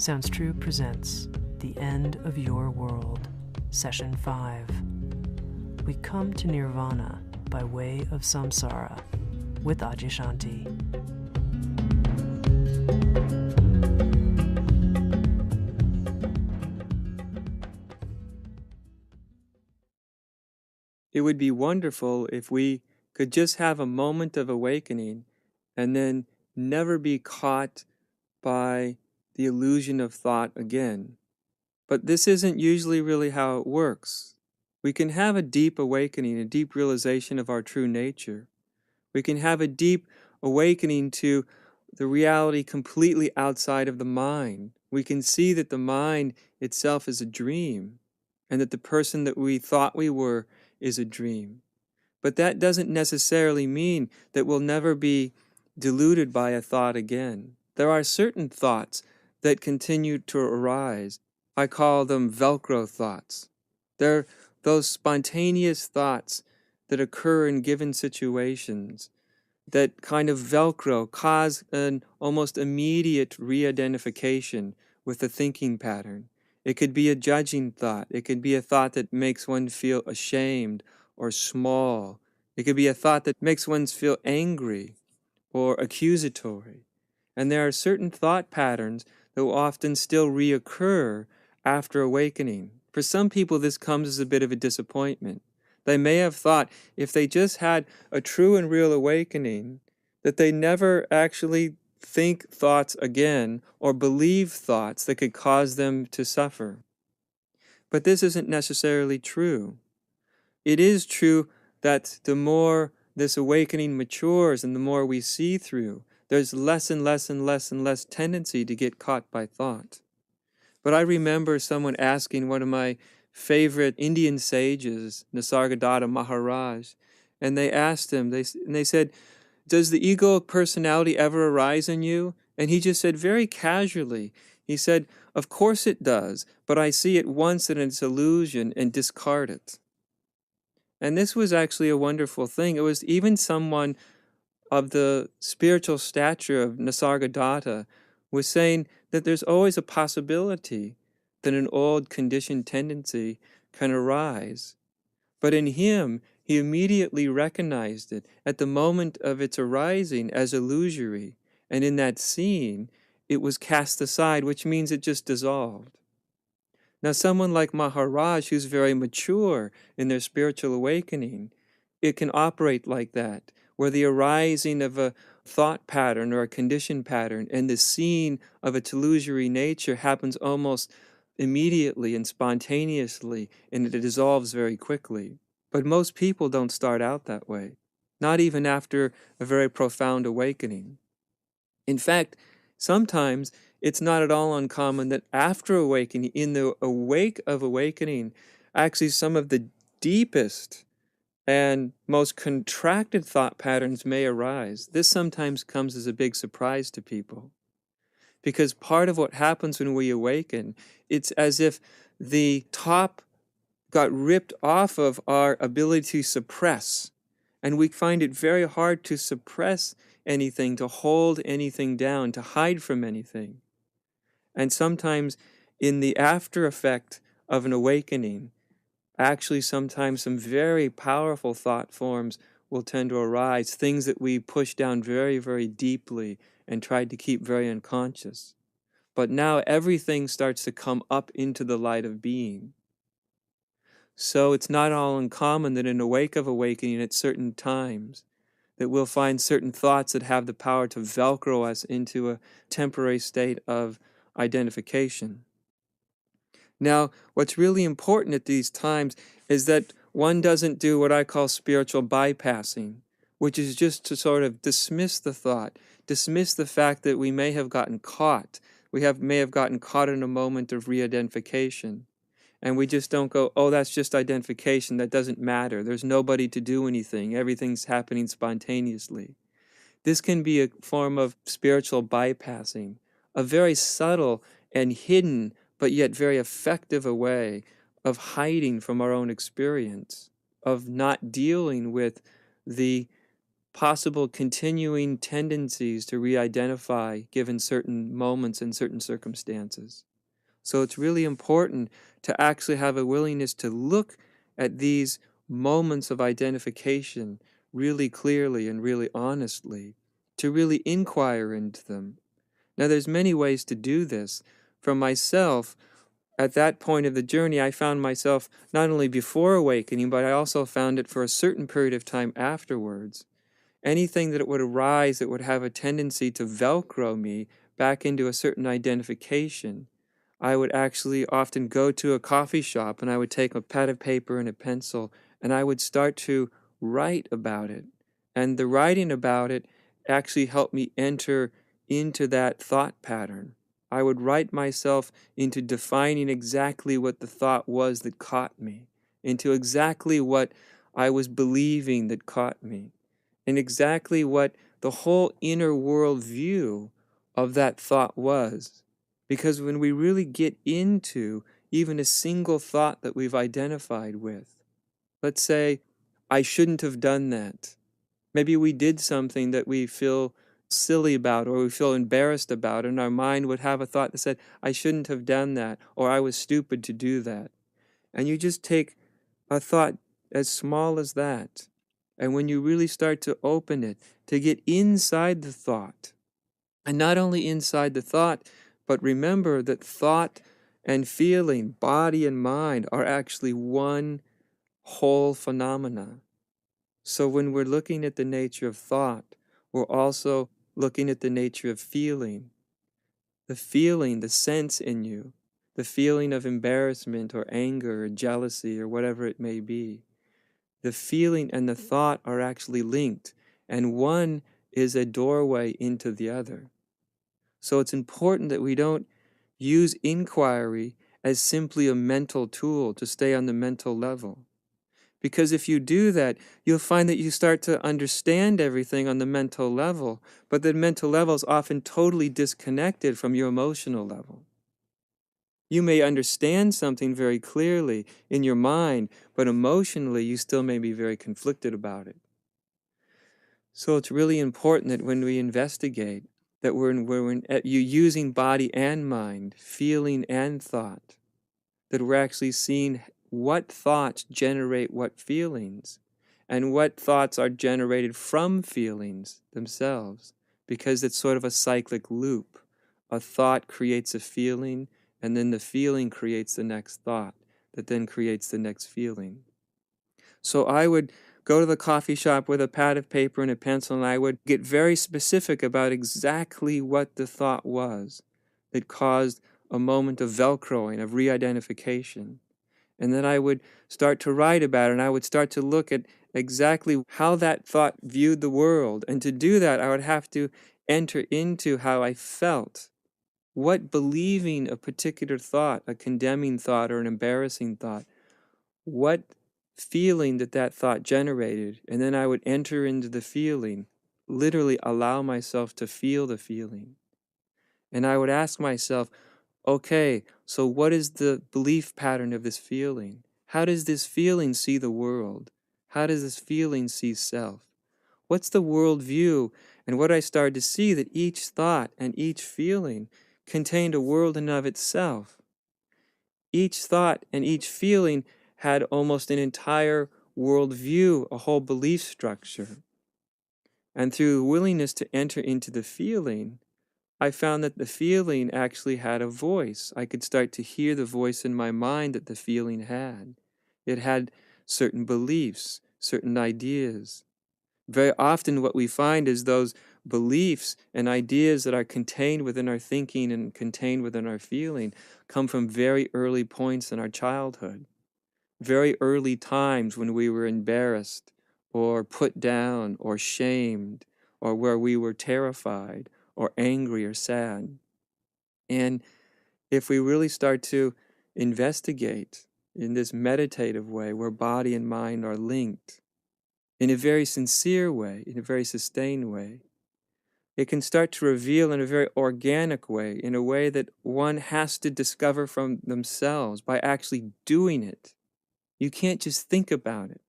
Sounds True presents The End of Your World, Session 5. We come to Nirvana by way of Samsara with Adyashanti. It would be wonderful if we could just have a moment of awakening and then never be caught by the illusion of thought again. But this isn't usually really how it works. We can have a deep awakening, a deep realization of our true nature. We can have a deep awakening to the reality completely outside of the mind. We can see that the mind itself is a dream, and that the person that we thought we were is a dream. But that doesn't necessarily mean that we'll never be deluded by a thought again. There are certain thoughts that continue to arise. I call them Velcro thoughts. They're those spontaneous thoughts that occur in given situations that kind of Velcro cause an almost immediate re-identification with the thinking pattern. It could be a judging thought. It could be a thought that makes one feel ashamed or small. It could be a thought that makes one feel angry or accusatory. And there are certain thought patterns that will often still reoccur after awakening. For some people, this comes as a bit of a disappointment. They may have thought if they just had a true and real awakening, that they never actually think thoughts again or believe thoughts that could cause them to suffer. But this isn't necessarily true. It is true that the more this awakening matures and the more we see through, there's less and less and less and less tendency to get caught by thought. But I remember someone asking one of my favorite Indian sages, Nisargadatta Maharaj, and they asked him, they said, does the egoic personality ever arise in you? And he just said very casually, he said, of course it does, but I see it once in its illusion and discard it. And this was actually a wonderful thing. It was even someone of the spiritual stature of Nisargadatta was saying that there's always a possibility that an old conditioned tendency can arise. But in him, he immediately recognized it at the moment of its arising as illusory. And in that scene, it was cast aside, which means it just dissolved. Now, someone like Maharaj, who's very mature in their spiritual awakening, it can operate like that, where the arising of a thought pattern or a condition pattern and the scene of its illusory nature happens almost immediately and spontaneously, and it dissolves very quickly. But most people don't start out that way, not even after a very profound awakening. In fact, sometimes it's not at all uncommon that after awakening, in the wake of awakening, actually some of the deepest and most contracted thought patterns may arise. This sometimes comes as a big surprise to people. Because part of what happens when we awaken, it's as if the top got ripped off of our ability to suppress. And we find it very hard to suppress anything, to hold anything down, to hide from anything. And sometimes in the after effect of an awakening, actually sometimes some very powerful thought forms will tend to arise, things that we push down very, very deeply and tried to keep very unconscious. But now everything starts to come up into the light of being. So it's not all uncommon that in the wake of awakening at certain times, that we'll find certain thoughts that have the power to velcro us into a temporary state of identification. Now, what's really important at these times is that one doesn't do what I call spiritual bypassing, which is just to sort of dismiss the thought, dismiss the fact that we may have gotten caught. May have gotten caught in a moment of re-identification. And we just don't go, oh, that's just identification. That doesn't matter. There's nobody to do anything. Everything's happening spontaneously. This can be a form of spiritual bypassing, a very subtle and hidden, but yet very effective a way of hiding from our own experience, of not dealing with the possible continuing tendencies to re-identify given certain moments and certain circumstances. So it's really important to actually have a willingness to look at these moments of identification really clearly and really honestly, to really inquire into them. Now, there's many ways to do this. For myself, at that point of the journey, I found myself not only before awakening, but I also found it for a certain period of time afterwards. Anything that would arise that would have a tendency to Velcro me back into a certain identification, I would actually often go to a coffee shop and I would take a pad of paper and a pencil and I would start to write about it. And the writing about it actually helped me enter into that thought pattern. I would write myself into defining exactly what the thought was that caught me, into exactly what I was believing that caught me, and exactly what the whole inner world view of that thought was. Because when we really get into even a single thought that we've identified with, let's say, I shouldn't have done that. Maybe we did something that we feel silly about or we feel embarrassed about, and our mind would have a thought that said, I shouldn't have done that, or I was stupid to do that. And you just take a thought as small as that. And when you really start to open it, to get inside the thought, and not only inside the thought, but remember that thought and feeling, body and mind, are actually one whole phenomena. So when we're looking at the nature of thought, we're also looking at the nature of feeling. The feeling, the sense in you, the feeling of embarrassment or anger or jealousy or whatever it may be. The feeling and the thought are actually linked, and one is a doorway into the other. So it's important that we don't use inquiry as simply a mental tool to stay on the mental level. Because if you do that, you'll find that you start to understand everything on the mental level, but the mental level is often totally disconnected from your emotional level. You may understand something very clearly in your mind, but emotionally you still may be very conflicted about it. So it's really important that when we investigate, that we're using body and mind, feeling and thought, that we're actually seeing what thoughts generate what feelings, and what thoughts are generated from feelings themselves, because it's sort of a cyclic loop. A thought creates a feeling, and then the feeling creates the next thought, that then creates the next feeling. So I would go to the coffee shop with a pad of paper and a pencil, and I would get very specific about exactly what the thought was that caused a moment of Velcroing, of re-identification. And then I would start to write about it, and I would start to look at exactly how that thought viewed the world. And to do that, I would have to enter into how I felt. What believing a particular thought, a condemning thought or an embarrassing thought, what feeling that thought generated, and then I would enter into the feeling, literally allow myself to feel the feeling. And I would ask myself, okay, so what is the belief pattern of this feeling? How does this feeling see the world? How does this feeling see self? What's the world view? And what I started to see that each thought and each feeling contained a world in of itself. Each thought and each feeling had almost an entire world view, a whole belief structure. And through the willingness to enter into the feeling, I found that the feeling actually had a voice. I could start to hear the voice in my mind that the feeling had. It had certain beliefs, certain ideas. Very often what we find is those beliefs and ideas that are contained within our thinking and contained within our feeling come from very early points in our childhood. Very early times when we were embarrassed or put down or shamed, or where we were terrified or angry or sad. And if we really start to investigate in this meditative way where body and mind are linked, in a very sincere way, in a very sustained way, it can start to reveal in a very organic way, in a way that one has to discover from themselves by actually doing it. You can't just think about it.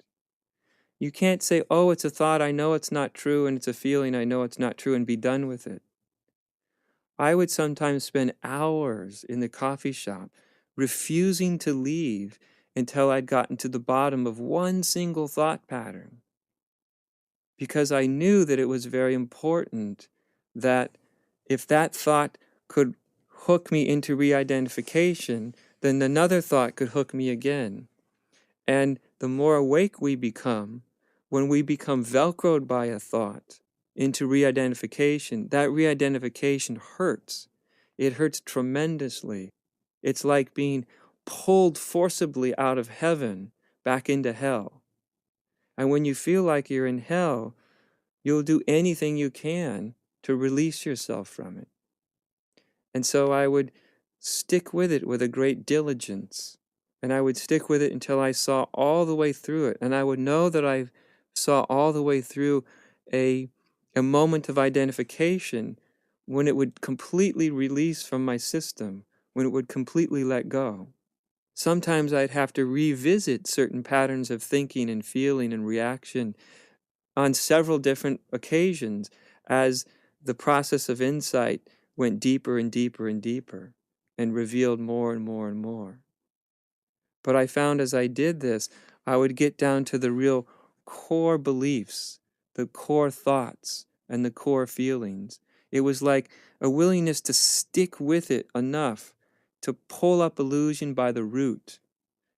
You can't say, oh, it's a thought, I know it's not true, and it's a feeling, I know it's not true, and be done with it. I would sometimes spend hours in the coffee shop refusing to leave until I'd gotten to the bottom of one single thought pattern, because I knew that it was very important that if that thought could hook me into re-identification, then another thought could hook me again. And the more awake we become, when we become velcroed by a thought into re-identification, that re-identification hurts. It hurts tremendously. It's like being pulled forcibly out of heaven back into hell. And when you feel like you're in hell, you'll do anything you can to release yourself from it. And so I would stick with it with a great diligence. And I would stick with it until I saw all the way through it. And I would know that I saw all the way through a moment of identification when it would completely release from my system, when it would completely let go. Sometimes I'd have to revisit certain patterns of thinking and feeling and reaction on several different occasions as the process of insight went deeper and deeper and deeper and revealed more and more and more. But I found as I did this, I would get down to the real core beliefs, the core thoughts, and the core feelings. It was like a willingness to stick with it enough to pull up illusion by the root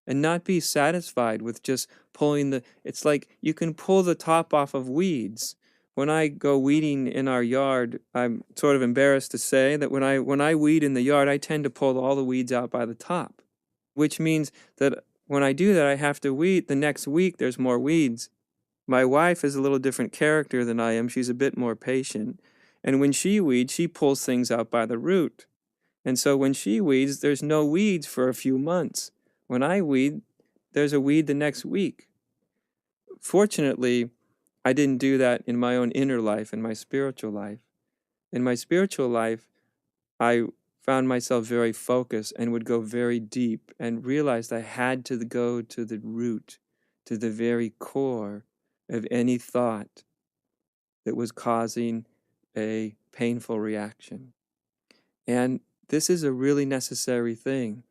and not be satisfied with just pulling it's like you can pull the top off of weeds. When I go weeding in our yard, I'm sort of embarrassed to say that when I weed in the yard, I tend to pull all the weeds out by the top, which means that when I do that, I have to weed. The next week, there's more weeds. My wife is a little different character than I am. She's a bit more patient. And when she weeds, she pulls things out by the root. And so when she weeds, there's no weeds for a few months. When I weed, there's a weed the next week. Fortunately, I didn't do that in my own inner life, in my spiritual life. In my spiritual life, I found myself very focused and would go very deep and realized I had to go to the root, to the very core of any thought that was causing a painful reaction. And this is a really necessary thing.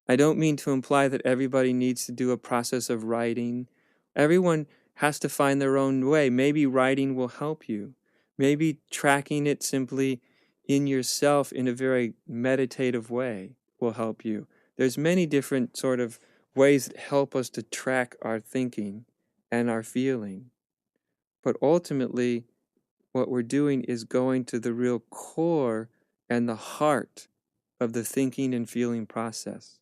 I don't mean to imply that everybody needs to do a process of writing. Everyone has to find their own way. Maybe writing will help you. Maybe tracking it simply in yourself in a very meditative way will help you. There's many different sort of ways that help us to track our thinking and our feeling. But ultimately, what we're doing is going to the real core and the heart of the thinking and feeling process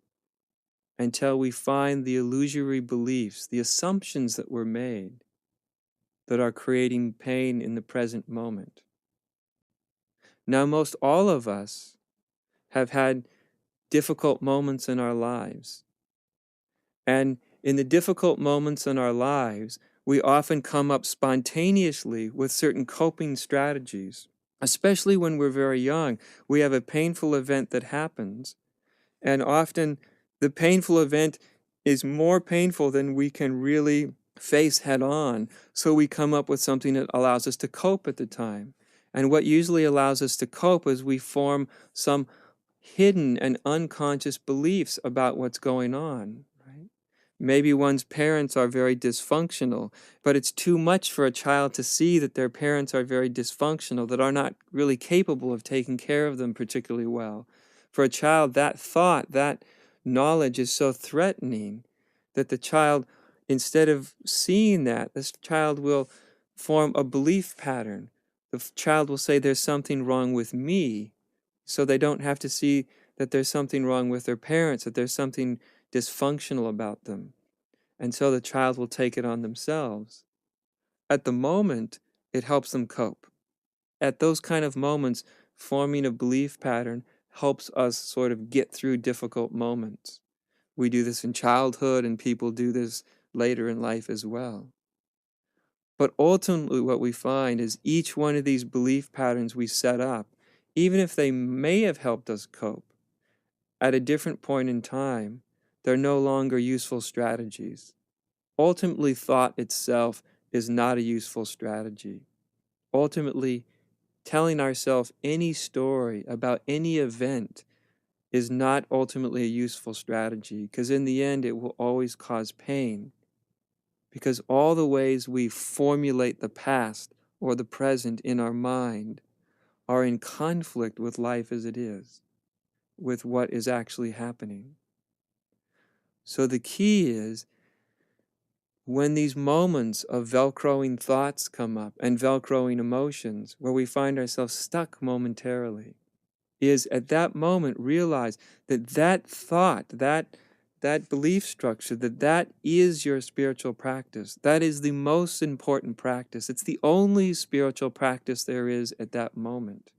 until we find the illusory beliefs, the assumptions that were made that are creating pain in the present moment. Now, most all of us have had difficult moments in our lives. And in the difficult moments in our lives, we often come up spontaneously with certain coping strategies. Especially when we're very young, we have a painful event that happens. And often the painful event is more painful than we can really face head on. So we come up with something that allows us to cope at the time. And what usually allows us to cope is we form some hidden and unconscious beliefs about what's going on. Right? Maybe one's parents are very dysfunctional, but it's too much for a child to see that their parents are very dysfunctional, that are not really capable of taking care of them particularly well. For a child, that thought, that knowledge is so threatening that the child, instead of seeing that, this child will form a belief pattern. The child will say, there's something wrong with me, so they don't have to see that there's something wrong with their parents, that there's something dysfunctional about them. And so the child will take it on themselves. At the moment, it helps them cope. At those kind of moments, forming a belief pattern helps us sort of get through difficult moments. We do this in childhood, and people do this later in life as well. But ultimately, what we find is each one of these belief patterns we set up, even if they may have helped us cope, at a different point in time, they're no longer useful strategies. Ultimately, thought itself is not a useful strategy. Ultimately, telling ourselves any story about any event is not ultimately a useful strategy, because in the end it will always cause pain, because all the ways we formulate the past or the present in our mind are in conflict with life as it is, with what is actually happening. So the key is, when these moments of velcroing thoughts come up and velcroing emotions, where we find ourselves stuck momentarily, is at that moment realize that that thought, that belief structure, that is your spiritual practice. That is the most important practice. It's the only spiritual practice there is at that moment.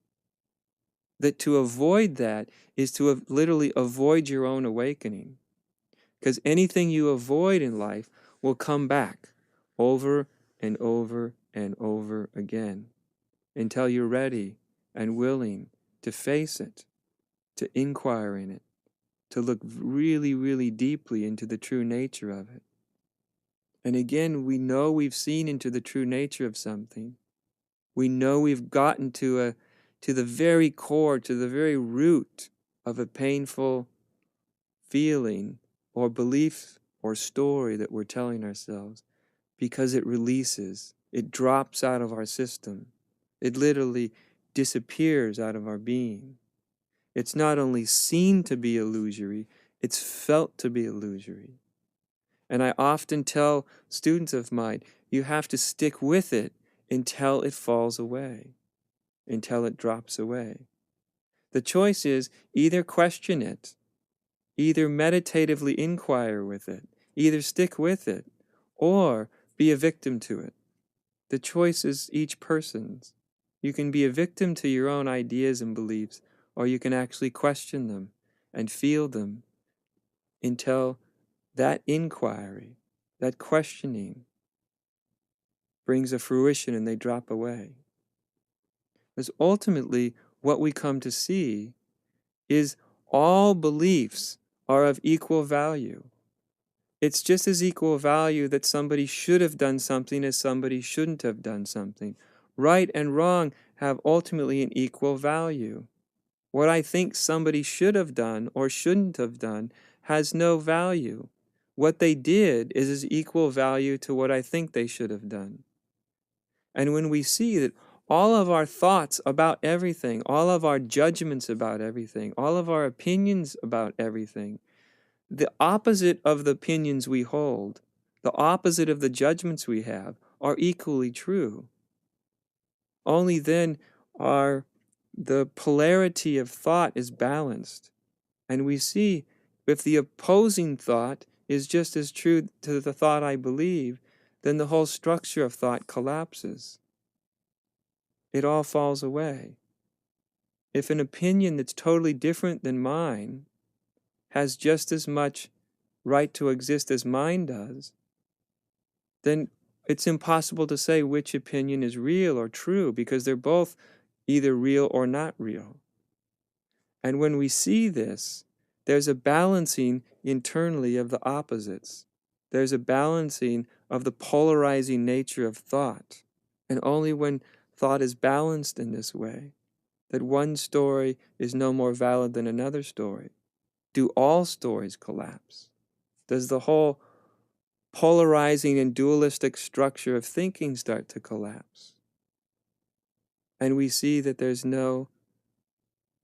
That to avoid that is to literally avoid your own awakening. Because anything you avoid in life will come back over and over and over again until you're ready and willing to face it, to inquire in it, to look really, really deeply into the true nature of it. And again, we know we've seen into the true nature of something. We know we've gotten to the very core, to the very root of a painful feeling or belief or story that we're telling ourselves, because it releases, it drops out of our system. It literally disappears out of our being. It's not only seen to be illusory, it's felt to be illusory. And I often tell students of mine, you have to stick with it until it falls away, until it drops away. The choice is either question it, either meditatively inquire with it, either stick with it, or be a victim to it. The choice is each person's. You can be a victim to your own ideas and beliefs, or you can actually question them and feel them until that inquiry, that questioning, brings a fruition and they drop away. Because ultimately, what we come to see is all beliefs are of equal value. It's just as equal value that somebody should have done something as somebody shouldn't have done something. Right and wrong have ultimately an equal value. What I think somebody should have done or shouldn't have done has no value. What they did is as equal value to what I think they should have done. And when we see that all of our thoughts about everything, all of our judgments about everything, all of our opinions about everything, the opposite of the opinions we hold, the opposite of the judgments we have, are equally true. Only then are the polarity of thought is balanced. And we see if the opposing thought is just as true to the thought I believe, then the whole structure of thought collapses. It all falls away. If an opinion that's totally different than mine has just as much right to exist as mine does, then it's impossible to say which opinion is real or true, because they're both either real or not real. And when we see this, there's a balancing internally of the opposites. There's a balancing of the polarizing nature of thought. And only when thought is balanced in this way, that one story is no more valid than another story, do all stories collapse. Does the whole polarizing and dualistic structure of thinking start to collapse? And we see that there's no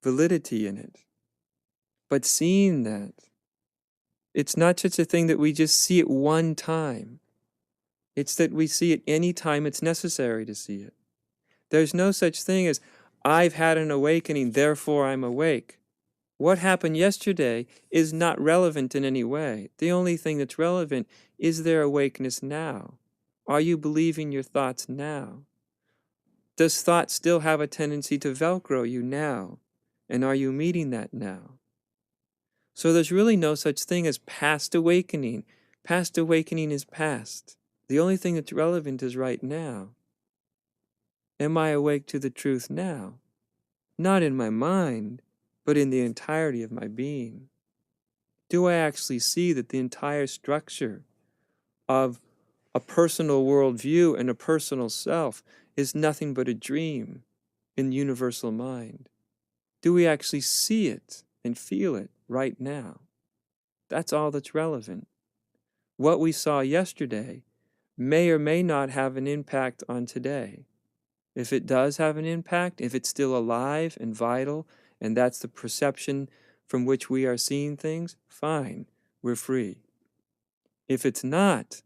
validity in it. But seeing that, it's not such a thing that we just see it one time. It's that we see it any time it's necessary to see it. There's no such thing as, I've had an awakening, therefore I'm awake. What happened yesterday is not relevant in any way. The only thing that's relevant is there awakeness now. Are you believing your thoughts now? Does thought still have a tendency to Velcro you now? And are you meeting that now? So there's really no such thing as past awakening. Past awakening is past. The only thing that's relevant is right now. Am I awake to the truth now? Not in my mind, but in the entirety of my being. Do I actually see that the entire structure of a personal worldview and a personal self is nothing but a dream in universal mind? Do we actually see it and feel it right now? That's all that's relevant. What we saw yesterday may or may not have an impact on today. If it does have an impact, if it's still alive and vital, and that's the perception from which we are seeing things, fine, we're free. If it's not,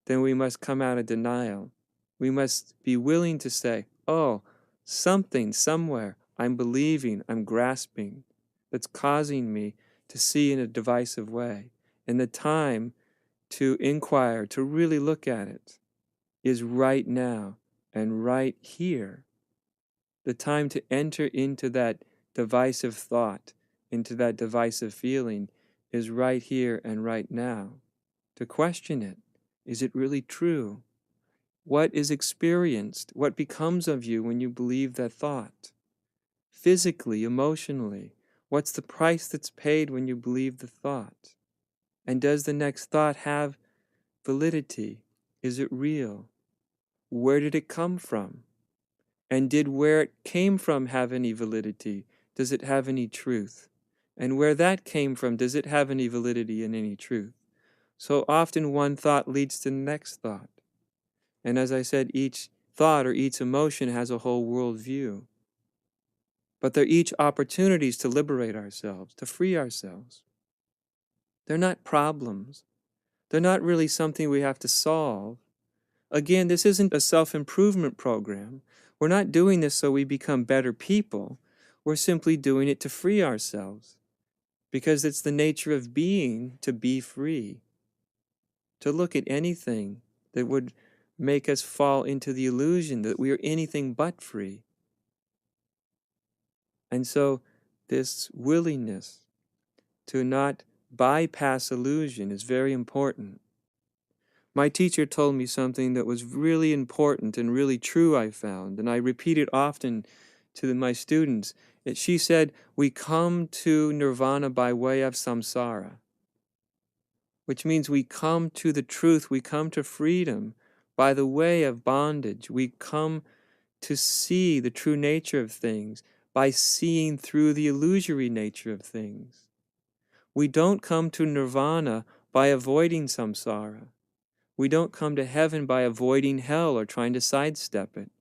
then we must come out of denial. We must be willing to say, oh, something, somewhere, I'm believing, I'm grasping, that's causing me to see in a divisive way. And the time to inquire, to really look at it, is right now and right here. The time to enter into that divisive thought, into that divisive feeling, is right here and right now. To question it. Is it really true? What is experienced? What becomes of you when you believe that thought? Physically, emotionally, what's the price that's paid when you believe the thought? And does the next thought have validity? Is it real? Where did it come from? And did where it came from have any validity? Does it have any truth? And where that came from, does it have any validity and any truth? So often one thought leads to the next thought. And as I said, each thought or each emotion has a whole worldview. But they're each opportunities to liberate ourselves, to free ourselves. They're not problems. They're not really something we have to solve. Again, this isn't a self-improvement program. We're not doing this so we become better people. We're simply doing it to free ourselves. Because it's the nature of being to be free. To look at anything that would make us fall into the illusion that we are anything but free. And so this willingness to not bypass illusion is very important. My teacher told me something that was really important and really true, I found, and I repeat it often to my students. She said, we come to nirvana by way of samsara, which means we come to the truth, we come to freedom by the way of bondage. We come to see the true nature of things by seeing through the illusory nature of things. We don't come to nirvana by avoiding samsara. We don't come to heaven by avoiding hell or trying to sidestep it.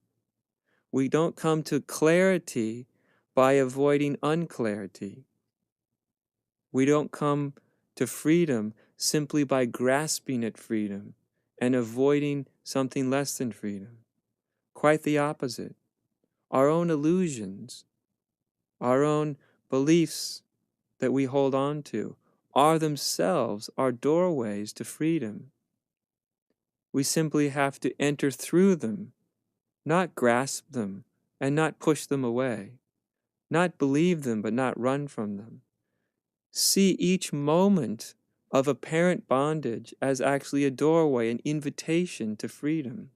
We don't come to clarity by avoiding unclarity. We don't come to freedom simply by grasping at freedom and avoiding something less than freedom. Quite the opposite. Our own illusions, our own beliefs that we hold on to are themselves our doorways to freedom. We simply have to enter through them, not grasp them and not push them away, not believe them but not run from them. See each moment of apparent bondage as actually a doorway, an invitation to freedom.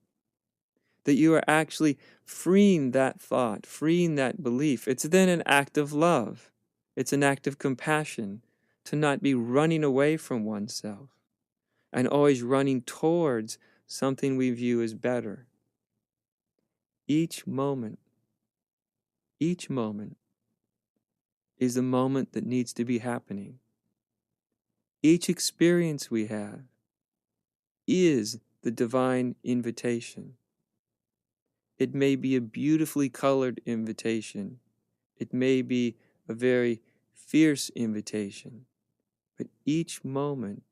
That you are actually freeing that thought, freeing that belief. It's then an act of love. It's an act of compassion to not be running away from oneself and always running towards something we view as better. Each moment is the moment that needs to be happening. Each experience we have is the divine invitation. It may be a beautifully colored invitation. It may be a very fierce invitation. But each moment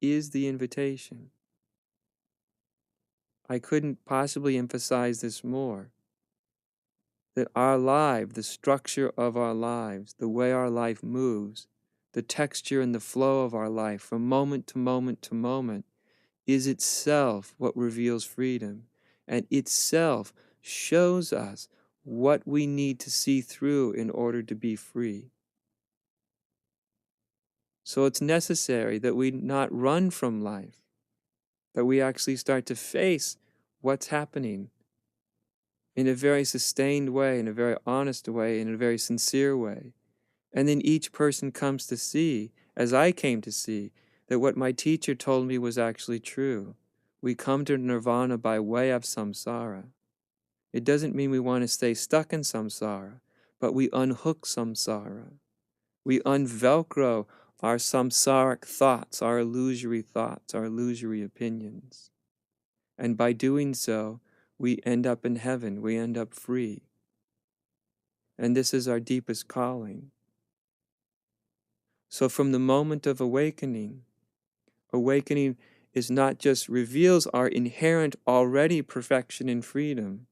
is the invitation. I couldn't possibly emphasize this more. That our life, the structure of our lives, the way our life moves, the texture and the flow of our life from moment to moment to moment is itself what reveals freedom, and itself shows us what we need to see through in order to be free. So it's necessary that we not run from life, that we actually start to face what's happening in a very sustained way, in a very honest way, in a very sincere way. And then each person comes to see, as I came to see, that what my teacher told me was actually true. We come to nirvana by way of samsara. It doesn't mean we want to stay stuck in samsara, but we unhook samsara. We unvelcro our samsaric thoughts, our illusory opinions. And by doing so, we end up in heaven, we end up free. And this is our deepest calling. So from the moment of awakening is not just reveals our inherent already perfection and freedom,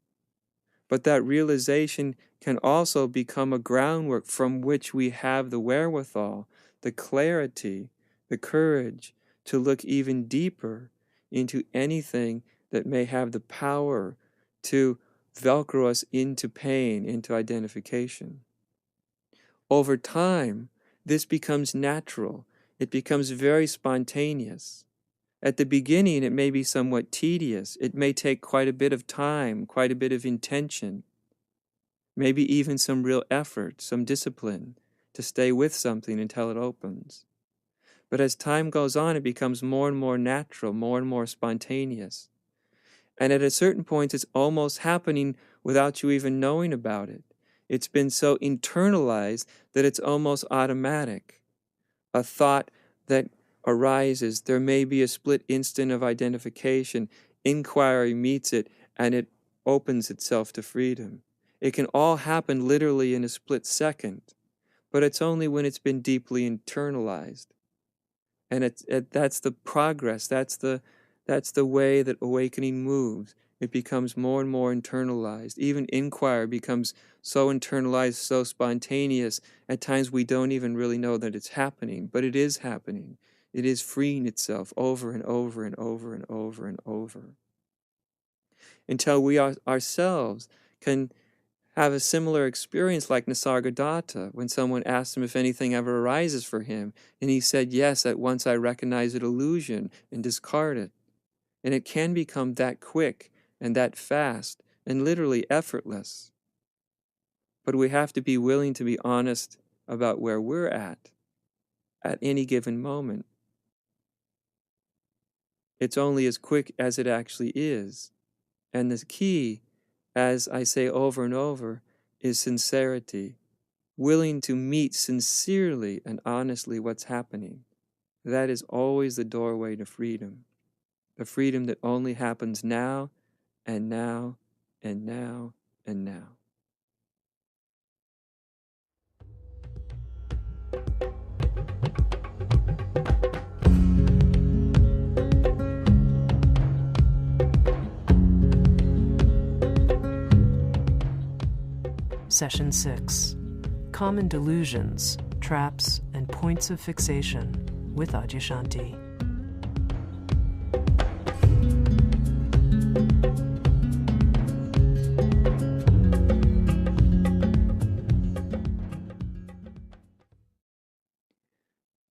but that realization can also become a groundwork from which we have the wherewithal, the clarity, the courage to look even deeper into anything that may have the power to velcro us into pain, into identification. Over time, this becomes natural. It becomes very spontaneous. At the beginning, it may be somewhat tedious. It may take quite a bit of time, quite a bit of intention, maybe even some real effort, some discipline to stay with something until it opens. But as time goes on, it becomes more and more natural, more and more spontaneous. And at a certain point, it's almost happening without you even knowing about it. It's been so internalized that it's almost automatic. A thought that arises, there may be a split instant of identification, inquiry meets it, and it opens itself to freedom. It can all happen literally in a split second, but it's only when it's been deeply internalized. And that's the progress, that's the way that awakening moves. It becomes more and more internalized. Even inquiry becomes so internalized, so spontaneous. At times we don't even really know that it's happening, but it is happening. It is freeing itself over and over and over and over and over. Until we ourselves can have a similar experience like Nisargadatta when someone asked him if anything ever arises for him. And he said, yes, at once I recognize it illusion and discard it. And it can become that quick and that fast and literally effortless. But we have to be willing to be honest about where we're at any given moment. It's only as quick as it actually is. And the key, as I say over and over, is sincerity. Willing to meet sincerely and honestly what's happening. That is always the doorway to freedom. The freedom that only happens now and now and now and now. Session 6. Common Delusions, Traps, and Points of Fixation with Adyashanti.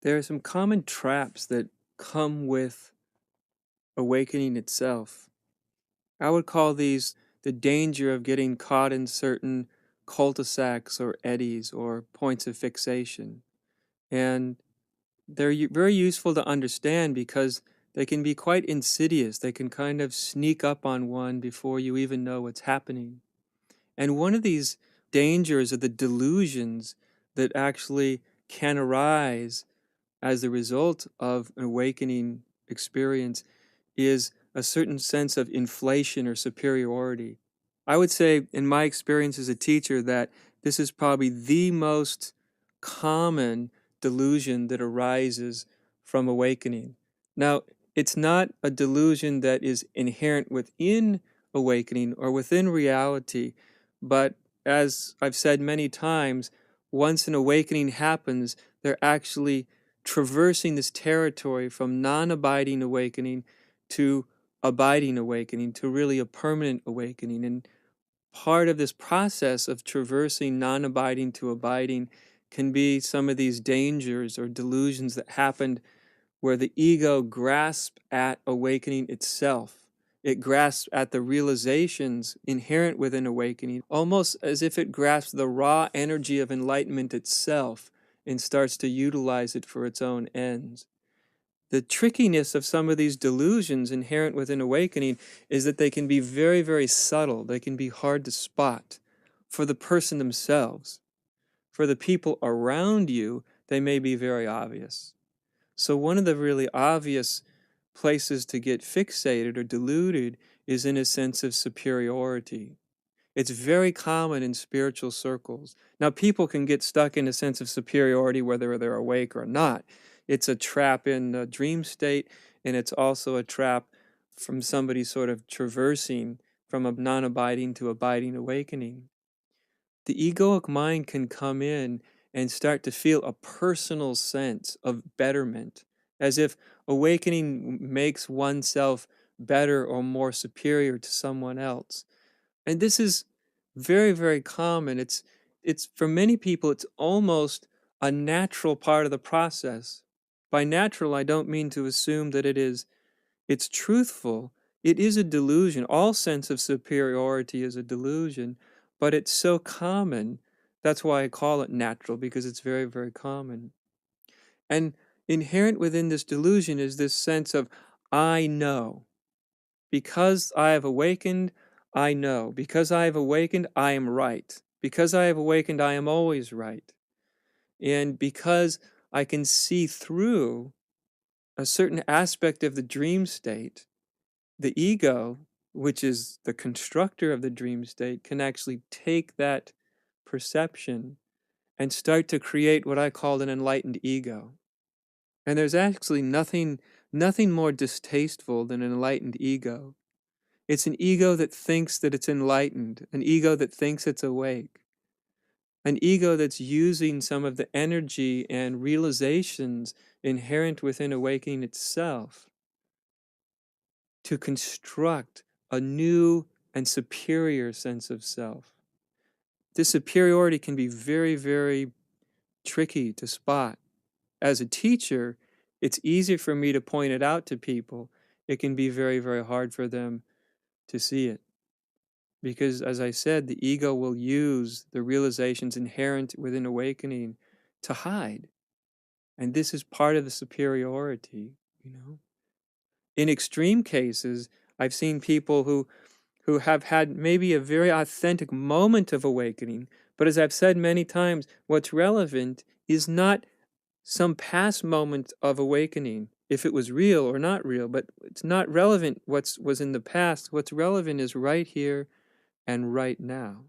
There are some common traps that come with awakening itself. I would call these the danger of getting caught in certain cul-de-sacs or eddies or points of fixation. And they're very useful to understand because they can be quite insidious. They can kind of sneak up on one before you even know what's happening. And one of these dangers are the delusions that actually can arise as a result of an awakening experience is a certain sense of inflation or superiority. I would say, in my experience as a teacher, that this is probably the most common delusion that arises from awakening. Now, it's not a delusion that is inherent within awakening or within reality, but as I've said many times, once an awakening happens, they're actually traversing this territory from non-abiding awakening to abiding awakening, to really a permanent awakening. And part of this process of traversing non-abiding to abiding can be some of these dangers or delusions that happened where the ego grasps at awakening itself. It grasps at the realizations inherent within awakening, almost as if it grasps the raw energy of enlightenment itself and starts to utilize it for its own ends. The trickiness of some of these delusions inherent within awakening is that they can be very, very subtle. They can be hard to spot for the person themselves. For the people around you, they may be very obvious. So one of the really obvious places to get fixated or deluded is in a sense of superiority. It's very common in spiritual circles. Now, people can get stuck in a sense of superiority whether they're awake or not. It's a trap in the dream state, and it's also a trap from somebody sort of traversing from a non-abiding to abiding awakening. The egoic mind can come in and start to feel a personal sense of betterment, as if awakening makes oneself better or more superior to someone else. And this is very, very common. It's for many people, it's almost a natural part of the process. By natural, I don't mean to assume that it's truthful. It is a delusion. All sense of superiority is a delusion, but it's so common. That's why I call it natural, because it's very, very common. And inherent within this delusion is this sense of, I know. Because I have awakened, I know. Because I have awakened, I am right. Because I have awakened, I am always right. And because I can see through a certain aspect of the dream state, the ego, which is the constructor of the dream state, can actually take that perception and start to create what I call an enlightened ego. And there's actually nothing more distasteful than an enlightened ego. It's an ego that thinks that it's enlightened, an ego that thinks it's awake, an ego that's using some of the energy and realizations inherent within awakening itself to construct a new and superior sense of self. This superiority can be very, very tricky to spot. As a teacher, it's easy for me to point it out to people. It can be very, very hard for them to see it. Because, as I said, the ego will use the realizations inherent within awakening to hide. And this is part of the superiority. In extreme cases, I've seen people who have had maybe a very authentic moment of awakening, but as I've said many times, what's relevant is not some past moment of awakening, if it was real or not real, but it's not relevant what was in the past. What's relevant is right here and right now.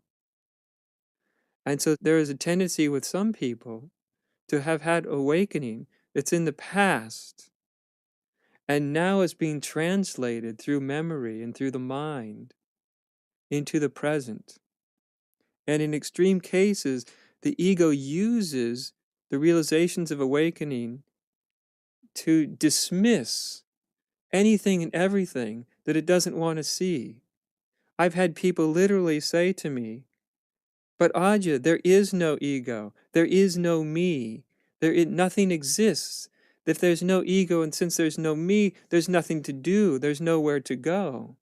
And so there is a tendency with some people to have had awakening that's in the past and now is being translated through memory and through the mind into the present. And in extreme cases, the ego uses the realizations of awakening to dismiss anything and everything that it doesn't want to see. I've had people literally say to me, but Aja, there is no ego. There is no me. Nothing exists. If there's no ego, and since there's no me, there's nothing to do. There's nowhere to go.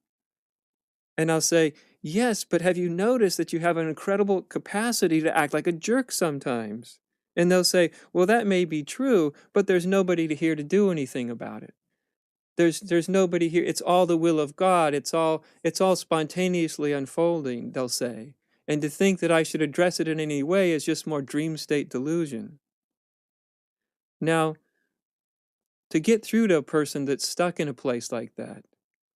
And I'll say, yes, but have you noticed that you have an incredible capacity to act like a jerk sometimes? And they'll say, well, that may be true, but there's nobody here to do anything about it. There's nobody here. It's all the will of God. It's all spontaneously unfolding, they'll say. And to think that I should address it in any way is just more dream state delusion. Now, to get through to a person that's stuck in a place like that,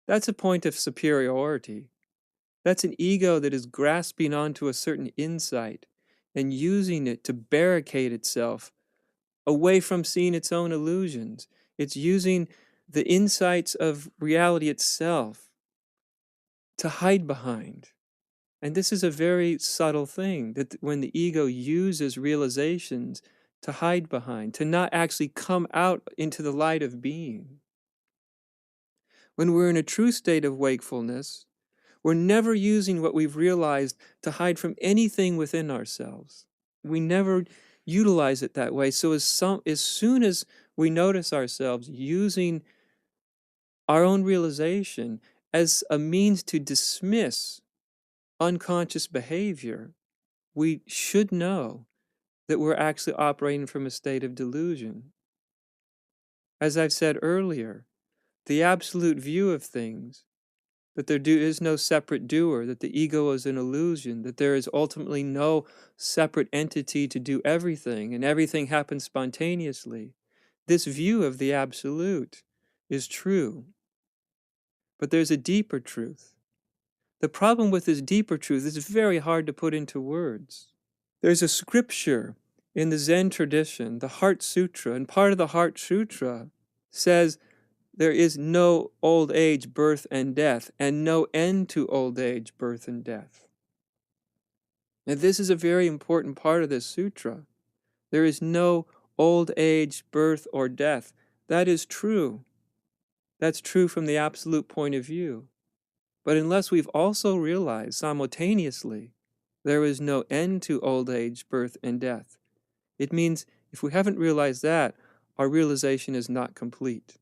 that's a point of superiority. That's an ego that is grasping onto a certain insight and using it to barricade itself away from seeing its own illusions. It's using the insights of reality itself to hide behind. And this is a very subtle thing, that when the ego uses realizations to hide behind, to not actually come out into the light of being. When we're in a true state of wakefulness, we're never using what we've realized to hide from anything within ourselves. We never utilize it that way. So as soon as we notice ourselves using our own realization as a means to dismiss unconscious behavior, we should know that we're actually operating from a state of delusion. As I've said earlier, the absolute view of things, that there is no separate doer, that the ego is an illusion, that there is ultimately no separate entity to do everything, and everything happens spontaneously. This view of the absolute is true. But there's a deeper truth. The problem with this deeper truth is it's very hard to put into words. There's a scripture in the Zen tradition, the Heart Sutra, and part of the Heart Sutra says there is no old age, birth, and death, and no end to old age, birth, and death. Now, this is a very important part of this sutra. There is no old age, birth, or death. That is true. That's true from the absolute point of view. But unless we've also realized simultaneously there is no end to old age, birth, and death, it means if we haven't realized that, our realization is not complete.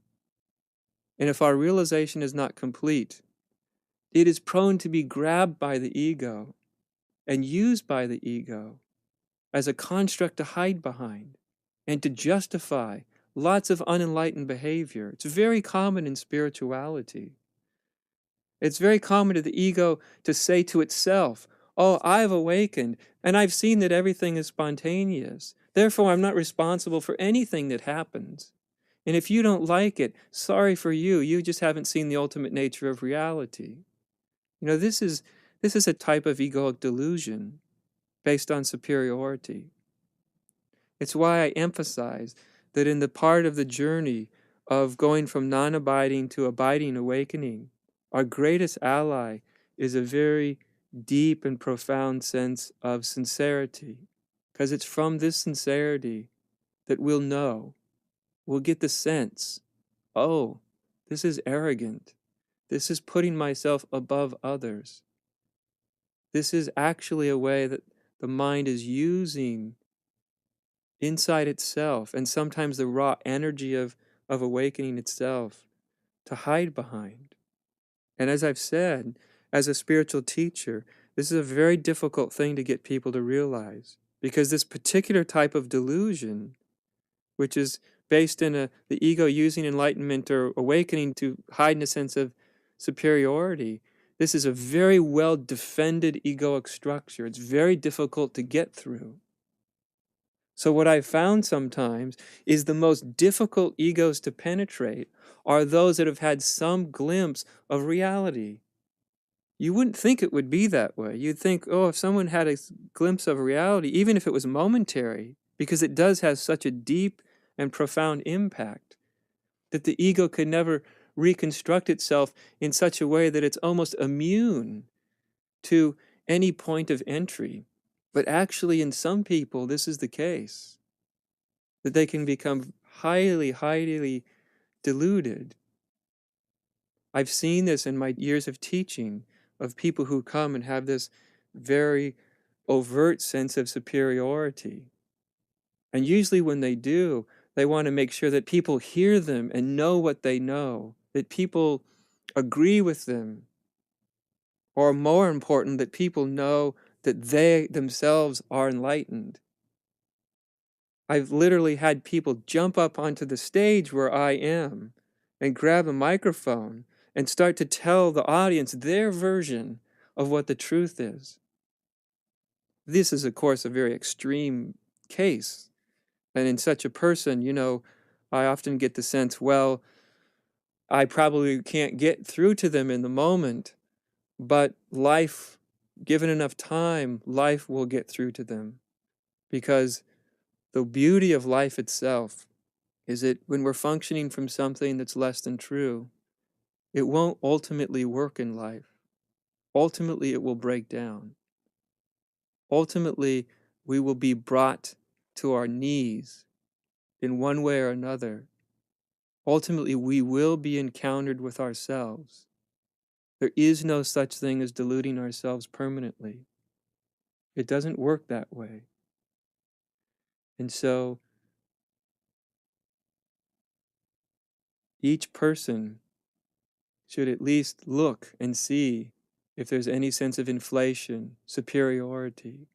And if our realization is not complete, it is prone to be grabbed by the ego and used by the ego as a construct to hide behind and to justify lots of unenlightened behavior. It's very common in spirituality. It's very common to the ego to say to itself, oh, I've awakened, and I've seen that everything is spontaneous. Therefore, I'm not responsible for anything that happens. And if you don't like it, sorry for you. You just haven't seen the ultimate nature of reality. This is a type of egoic delusion based on superiority. It's why I emphasize that in the part of the journey of going from non-abiding to abiding awakening, our greatest ally is a very deep and profound sense of sincerity, because it's from this sincerity that we'll get the sense, oh, this is arrogant. This is putting myself above others. This is actually a way that the mind is using inside itself, and sometimes the raw energy of awakening itself, to hide behind. And as I've said, as a spiritual teacher, this is a very difficult thing to get people to realize, because this particular type of delusion, which is based in the ego using enlightenment or awakening to hide in a sense of superiority, this is a very well defended egoic structure. It's very difficult to get through. So what I've found sometimes is the most difficult egos to penetrate are those that have had some glimpse of reality. You wouldn't think it would be that way. You'd think, oh, if someone had a glimpse of reality, even if it was momentary, because it does have such a deep and profound impact, that the ego could never reconstruct itself in such a way that it's almost immune to any point of entry. But actually, in some people, this is the case, that they can become highly, highly deluded. I've seen this in my years of teaching, of people who come and have this very overt sense of superiority. And usually when they do, they want to make sure that people hear them and know what they know, that people agree with them, or more important, that people know that they themselves are enlightened. I've literally had people jump up onto the stage where I am and grab a microphone and start to tell the audience their version of what the truth is. This is, of course, a very extreme case. And in such a person, I often get the sense, well, I probably can't get through to them in the moment, but life, given enough time, life will get through to them. Because the beauty of life itself is that when we're functioning from something that's less than true, it won't ultimately work in life. Ultimately, it will break down. Ultimately, we will be brought to our knees in one way or another. Ultimately, we will be encountered with ourselves. There is no such thing as deluding ourselves permanently. It doesn't work that way. And so, each person should at least look and see if there's any sense of inflation, superiority,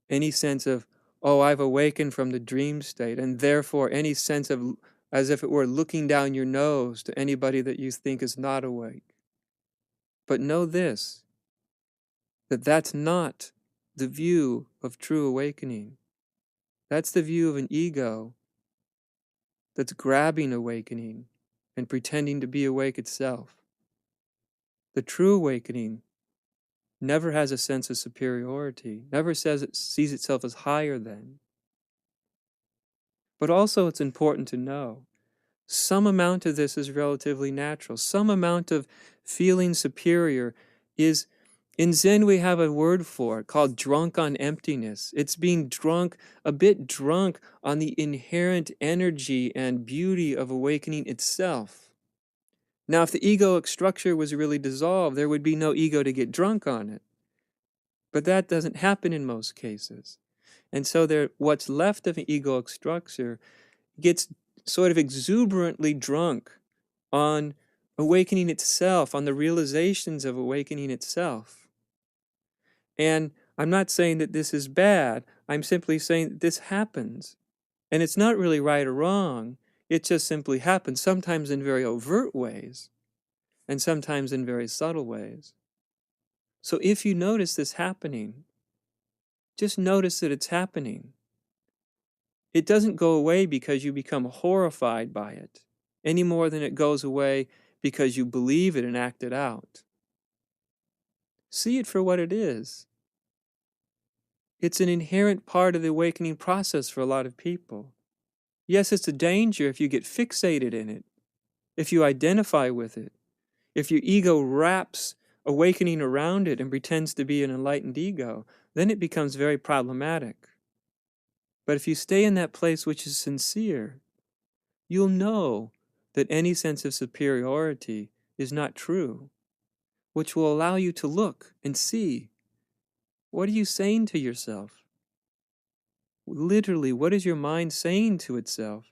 any sense of, oh, I've awakened from the dream state, and therefore any sense of as if it were looking down your nose to anybody that you think is not awake. But know this, that that's not the view of true awakening. That's the view of an ego that's grabbing awakening and pretending to be awake itself. The true awakening never has a sense of superiority, never says it sees itself as higher than. But also it's important to know some amount of this is relatively natural. Some amount of feeling superior is, in Zen we have a word for it called drunk on emptiness. It's being drunk, a bit drunk on the inherent energy and beauty of awakening itself. Now, if the egoic structure was really dissolved, there would be no ego to get drunk on it. But that doesn't happen in most cases. And so what's left of an egoic structure gets sort of exuberantly drunk on awakening itself, on the realizations of awakening itself. And I'm not saying that this is bad. I'm simply saying that this happens. And it's not really right or wrong. It just simply happens, sometimes in very overt ways, and sometimes in very subtle ways. So if you notice this happening, just notice that it's happening. It doesn't go away because you become horrified by it, any more than it goes away because you believe it and act it out. See it for what it is. It's an inherent part of the awakening process for a lot of people. Yes, it's a danger if you get fixated in it, if you identify with it, if your ego wraps awakening around it and pretends to be an enlightened ego, then it becomes very problematic. But if you stay in that place which is sincere, you'll know that any sense of superiority is not true, which will allow you to look and see, what are you saying to yourself? Literally, what is your mind saying to itself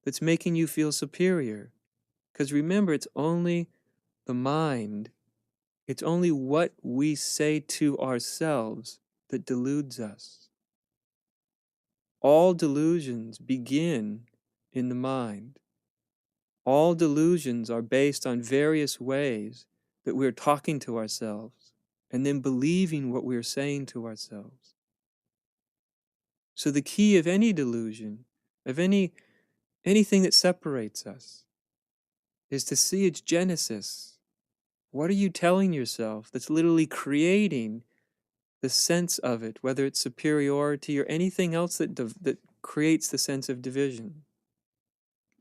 that's making you feel superior? Because remember, it's only the mind, it's only what we say to ourselves that deludes us. All delusions begin in the mind. All delusions are based on various ways that we're talking to ourselves and then believing what we're saying to ourselves. So the key of any delusion, of anything that separates us, is to see its genesis. What are you telling yourself that's literally creating the sense of it, whether it's superiority or anything else that creates the sense of division?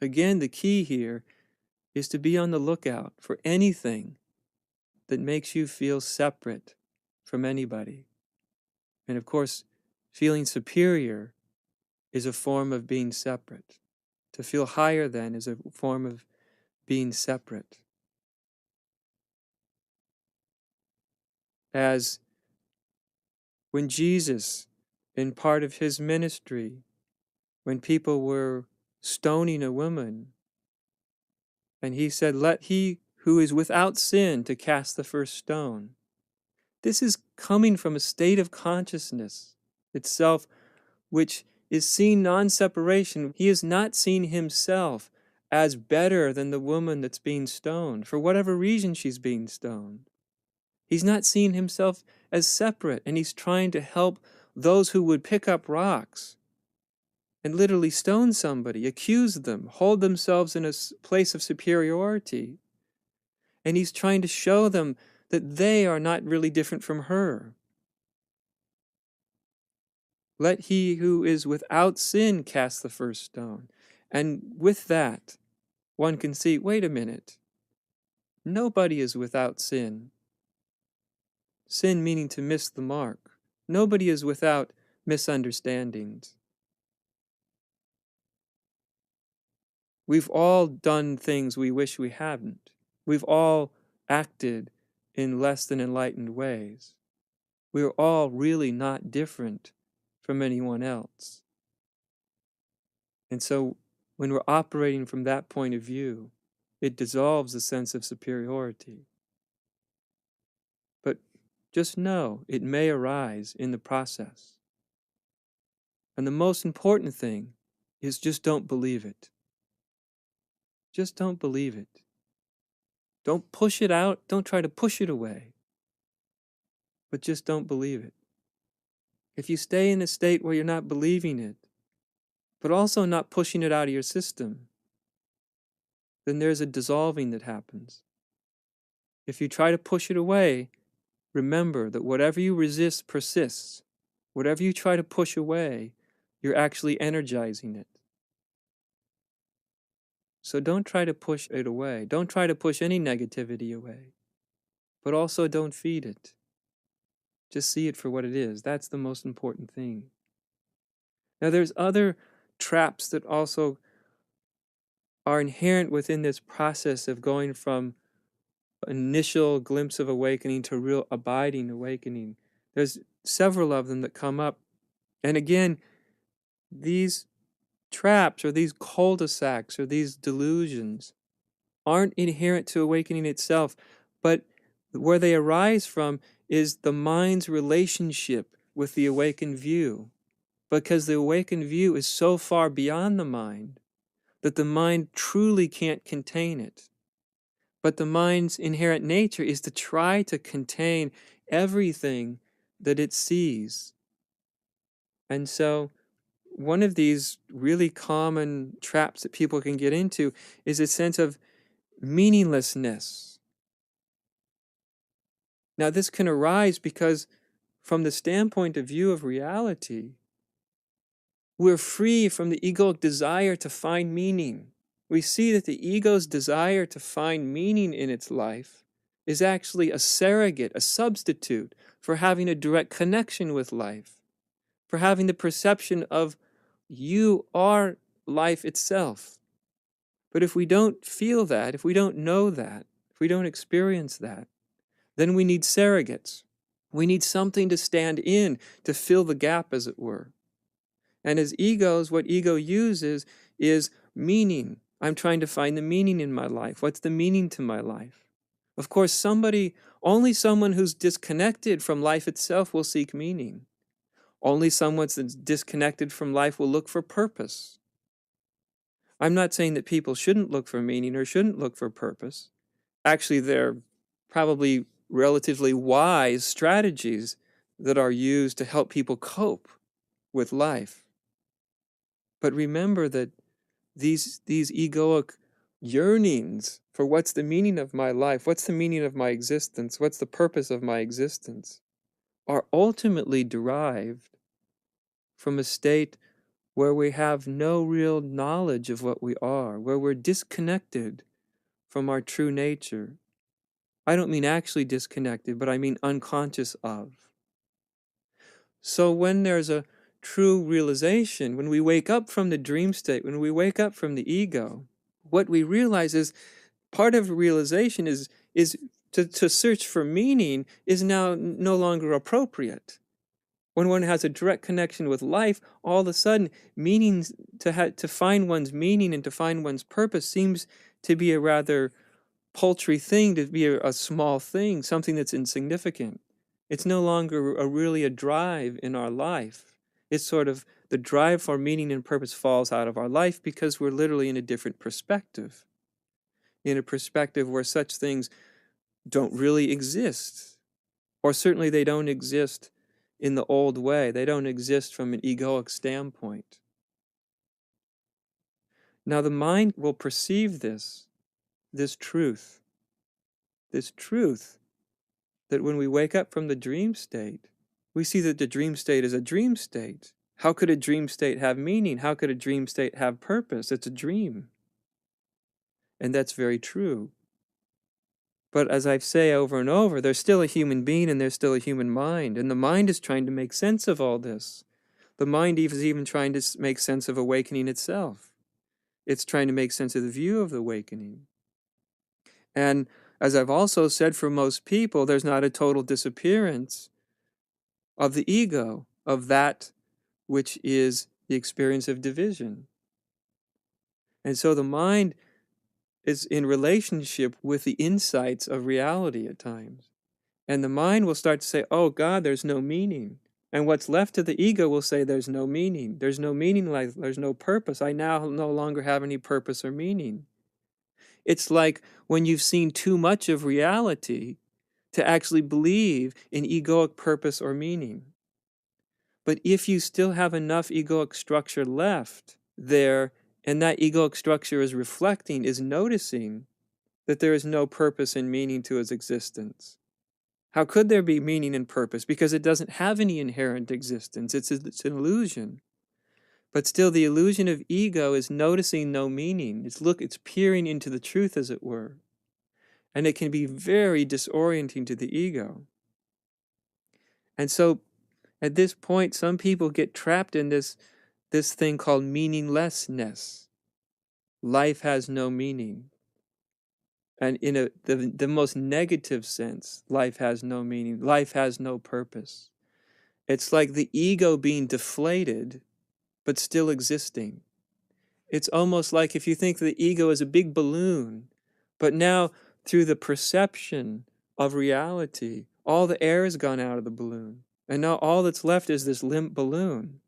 Again, the key here is to be on the lookout for anything that makes you feel separate from anybody. And of course, feeling superior is a form of being separate. To feel higher than is a form of being separate. As when Jesus, in part of his ministry, when people were stoning a woman, and he said, "Let he who is without sin to cast the first stone." This is coming from a state of consciousness itself, which is seeing non-separation. He is not seeing himself as better than the woman that's being stoned, for whatever reason she's being stoned. He's not seeing himself as separate, and he's trying to help those who would pick up rocks and literally stone somebody, accuse them, hold themselves in a place of superiority. And he's trying to show them that they are not really different from her. Let he who is without sin cast the first stone. And with that, one can see, wait a minute, nobody is without sin. Sin meaning to miss the mark. Nobody is without misunderstandings. We've all done things we wish we hadn't. We've all acted in less than enlightened ways. We're all really not different from anyone else. And so when we're operating from that point of view, it dissolves the sense of superiority. But just know it may arise in the process. And the most important thing is just don't believe it. Just don't believe it. Don't push it out. Don't try to push it away. But just don't believe it. If you stay in a state where you're not believing it, but also not pushing it out of your system, then there's a dissolving that happens. If you try to push it away, remember that whatever you resist persists. Whatever you try to push away, you're actually energizing it. So don't try to push it away. Don't try to push any negativity away. But also don't feed it. Just see it for what it is. That's the most important thing. Now there's other traps that also are inherent within this process of going from initial glimpse of awakening to real abiding awakening. There's several of them that come up. And again, these traps or these cul-de-sacs or these delusions aren't inherent to awakening itself, but where they arise from is the mind's relationship with the awakened view. Because the awakened view is so far beyond the mind that the mind truly can't contain it. But the mind's inherent nature is to try to contain everything that it sees. And so one of these really common traps that people can get into is a sense of meaninglessness. Now, this can arise because from the standpoint of view of reality, we're free from the egoic desire to find meaning. We see that the ego's desire to find meaning in its life is actually a surrogate, a substitute for having a direct connection with life, for having the perception of you are life itself. But if we don't feel that, if we don't know that, if we don't experience that, then we need surrogates. We need something to stand in, to fill the gap, as it were. And as egos, what ego uses is meaning. I'm trying to find the meaning in my life. What's the meaning to my life? Of course, only someone who's disconnected from life itself will seek meaning. Only someone that's disconnected from life will look for purpose. I'm not saying that people shouldn't look for meaning or shouldn't look for purpose. Actually, they're probably relatively wise strategies that are used to help people cope with life. But remember that these egoic yearnings for what's the meaning of my life, what's the meaning of my existence, what's the purpose of my existence, are ultimately derived from a state where we have no real knowledge of what we are, where we're disconnected from our true nature. I don't mean actually disconnected, but I mean unconscious of. So when there's a true realization, when we wake up from the dream state, when we wake up from the ego, what we realize is part of realization is to search for meaning is now no longer appropriate. When one has a direct connection with life, all of a sudden, meanings to find one's meaning and to find one's purpose seems to be a rather paltry thing, to be a small thing, something that's insignificant. It's no longer really a drive in our life. It's sort of the drive for meaning and purpose falls out of our life because we're literally in a different perspective. In a perspective where such things don't really exist. Or certainly they don't exist in the old way. They don't exist from an egoic standpoint. Now the mind will perceive this truth that when we wake up from the dream state, we see that the dream state is a dream state. How could a dream state have meaning? How could a dream state have purpose? It's a dream. And that's very true. But as I say over and over, there's still a human being and there's still a human mind. And the mind is trying to make sense of all this. The mind is even trying to make sense of awakening itself. It's trying to make sense of the view of the awakening. And as I've also said, for most people, there's not a total disappearance of the ego, of that which is the experience of division. And so the mind is in relationship with the insights of reality at times. And the mind will start to say, oh God, there's no meaning. And what's left of the ego will say there's no meaning. There's no meaning, like there's no purpose. I now no longer have any purpose or meaning. It's like when you've seen too much of reality to actually believe in egoic purpose or meaning. But if you still have enough egoic structure left there, and that egoic structure is reflecting, is noticing that there is no purpose and meaning to its existence. How could there be meaning and purpose? Because it doesn't have any inherent existence. It's an illusion. But still, the illusion of ego is noticing no meaning. It's peering into the truth, as it were. And it can be very disorienting to the ego. And so, at this point, some people get trapped in this thing called meaninglessness. Life has no meaning. And in the most negative sense, life has no meaning. Life has no purpose. It's like the ego being deflated, but still existing. It's almost like if you think the ego is a big balloon, but now through the perception of reality, all the air has gone out of the balloon. And now all that's left is this limp balloon.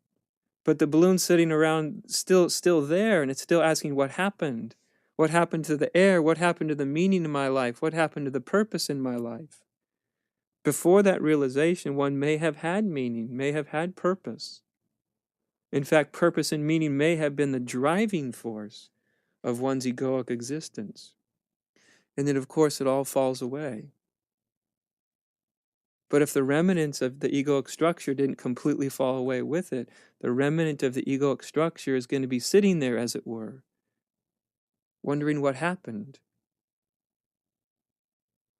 But the balloon's sitting around still there, and it's still asking what happened. What happened to the air? What happened to the meaning of my life? What happened to the purpose in my life? Before that realization, one may have had meaning, may have had purpose. In fact, purpose and meaning may have been the driving force of one's egoic existence. And then, of course, it all falls away. But if the remnants of the egoic structure didn't completely fall away with it, the remnant of the egoic structure is going to be sitting there, as it were, wondering what happened.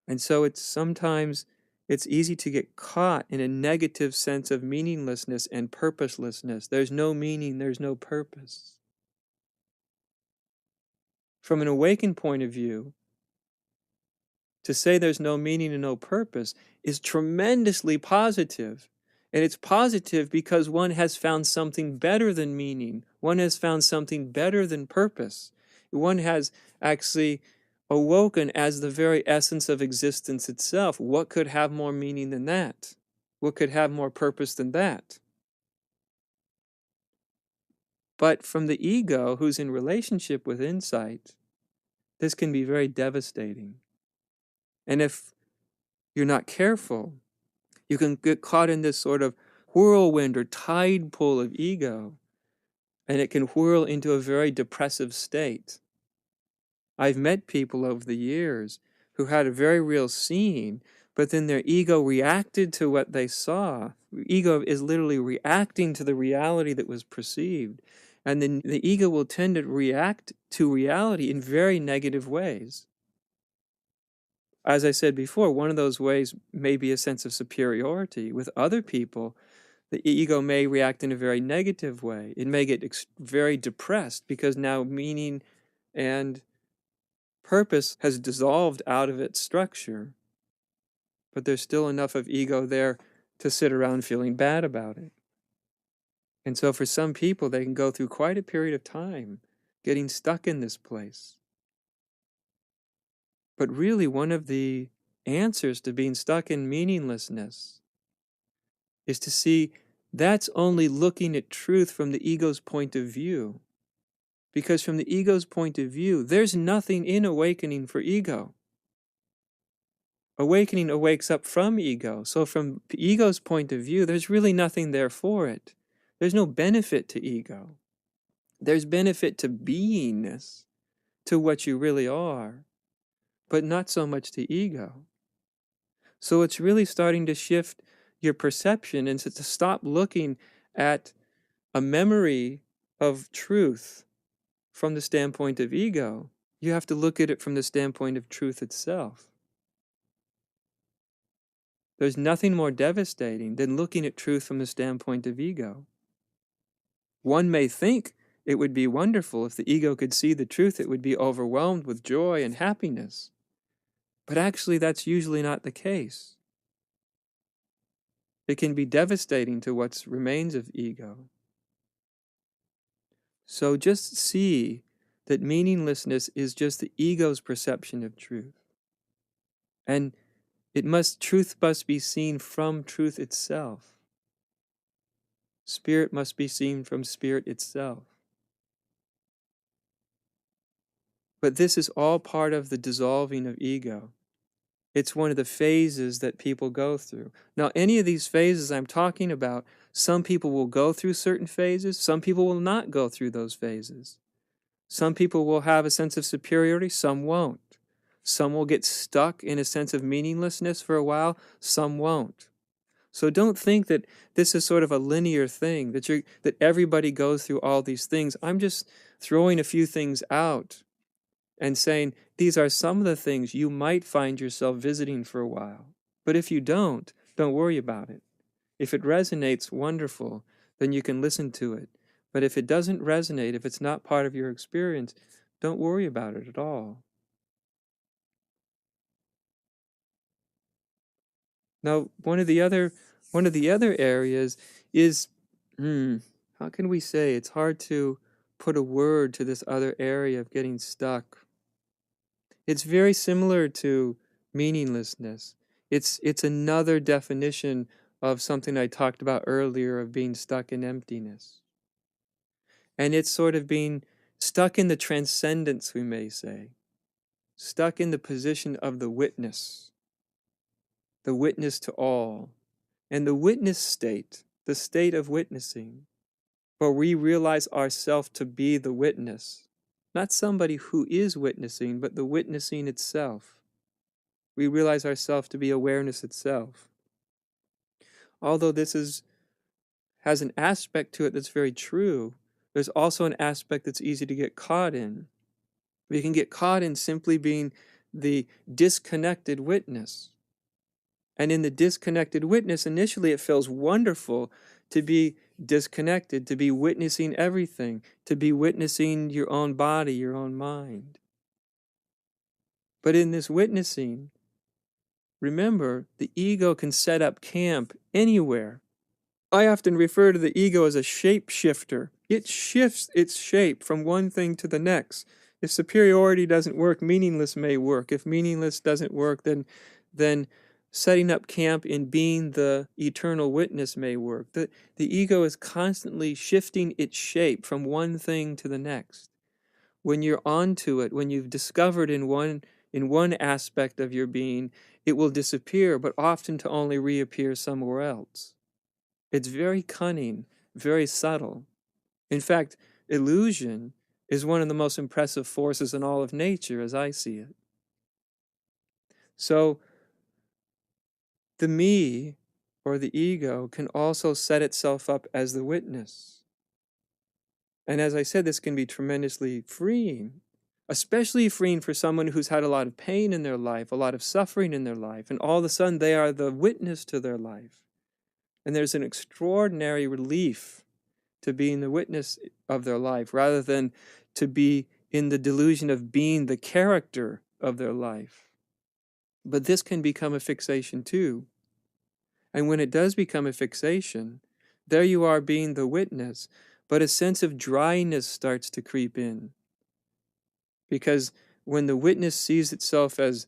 And so sometimes it's easy to get caught in a negative sense of meaninglessness and purposelessness. There's no meaning, there's no purpose. From an awakened point of view, to say there's no meaning and no purpose is tremendously positive. And it's positive because one has found something better than meaning. One has found something better than purpose. One has actually awoken as the very essence of existence itself. What could have more meaning than that? What could have more purpose than that? But from the ego, who's in relationship with insight, this can be very devastating. And if you're not careful, you can get caught in this sort of whirlwind or tide pool of ego, and it can whirl into a very depressive state. I've met people over the years who had a very real seeing, but then their ego reacted to what they saw. Ego is literally reacting to the reality that was perceived. And then the ego will tend to react to reality in very negative ways. As I said before, one of those ways may be a sense of superiority. With other people, the ego may react in a very negative way. It may get very depressed because now meaning and purpose has dissolved out of its structure. But there's still enough of ego there to sit around feeling bad about it. And so for some people, they can go through quite a period of time getting stuck in this place. But really, one of the answers to being stuck in meaninglessness is to see that's only looking at truth from the ego's point of view. Because from the ego's point of view, there's nothing in awakening for ego. Awakening awakes up from ego. So from ego's point of view, there's really nothing there for it. There's no benefit to ego. There's benefit to beingness, to what you really are, but not so much to ego. So it's really starting to shift your perception and to stop looking at a memory of truth from the standpoint of ego. You have to look at it from the standpoint of truth itself. There's nothing more devastating than looking at truth from the standpoint of ego. One may think it would be wonderful if the ego could see the truth, it would be overwhelmed with joy and happiness. But actually, that's usually not the case. It can be devastating to what remains of ego. So just see that meaninglessness is just the ego's perception of truth. And truth must be seen from truth itself. Spirit must be seen from spirit itself. But this is all part of the dissolving of ego. It's one of the phases that people go through. Now, any of these phases I'm talking about, some people will go through certain phases, some people will not go through those phases. Some people will have a sense of superiority, some won't. Some will get stuck in a sense of meaninglessness for a while, some won't. So don't think that this is sort of a linear thing, that everybody goes through all these things. I'm just throwing a few things out and saying these are some of the things you might find yourself visiting for a while. But if you don't worry about it. If it resonates, wonderful, then you can listen to it. But if it doesn't resonate, if it's not part of your experience, don't worry about it at all. Now, one of the other areas is, how can we say? It's hard to put a word to this other area of getting stuck. It's very similar to meaninglessness. It's another definition of something I talked about earlier of being stuck in emptiness. And it's sort of being stuck in the transcendence, we may say, stuck in the position of the witness to all. And the witness state, the state of witnessing, where we realize ourselves to be the witness, not somebody who is witnessing, but the witnessing itself. We realize ourselves to be awareness itself. Although this has an aspect to it that's very true, there's also an aspect that's easy to get caught in. We can get caught in simply being the disconnected witness. And in the disconnected witness, initially it feels wonderful to be disconnected, to be witnessing everything, to be witnessing your own body, your own mind. But in this witnessing, remember, the ego can set up camp anywhere. I often refer to the ego as a shapeshifter. It shifts its shape from one thing to the next. If superiority doesn't work, meaningless may work. If meaningless doesn't work, then setting up camp in being the eternal witness may work. The ego is constantly shifting its shape from one thing to the next. When you're onto it, when you've discovered in one aspect of your being, it will disappear, but often to only reappear somewhere else. It's very cunning, very subtle. In fact, illusion is one of the most impressive forces in all of nature as I see it. So, the me, or the ego, can also set itself up as the witness. And as I said, this can be tremendously freeing, especially freeing for someone who's had a lot of pain in their life, a lot of suffering in their life, and all of a sudden they are the witness to their life. And there's an extraordinary relief to being the witness of their life rather than to be in the delusion of being the character of their life. But this can become a fixation too. And when it does become a fixation, there you are being the witness, but a sense of dryness starts to creep in. Because when the witness sees itself as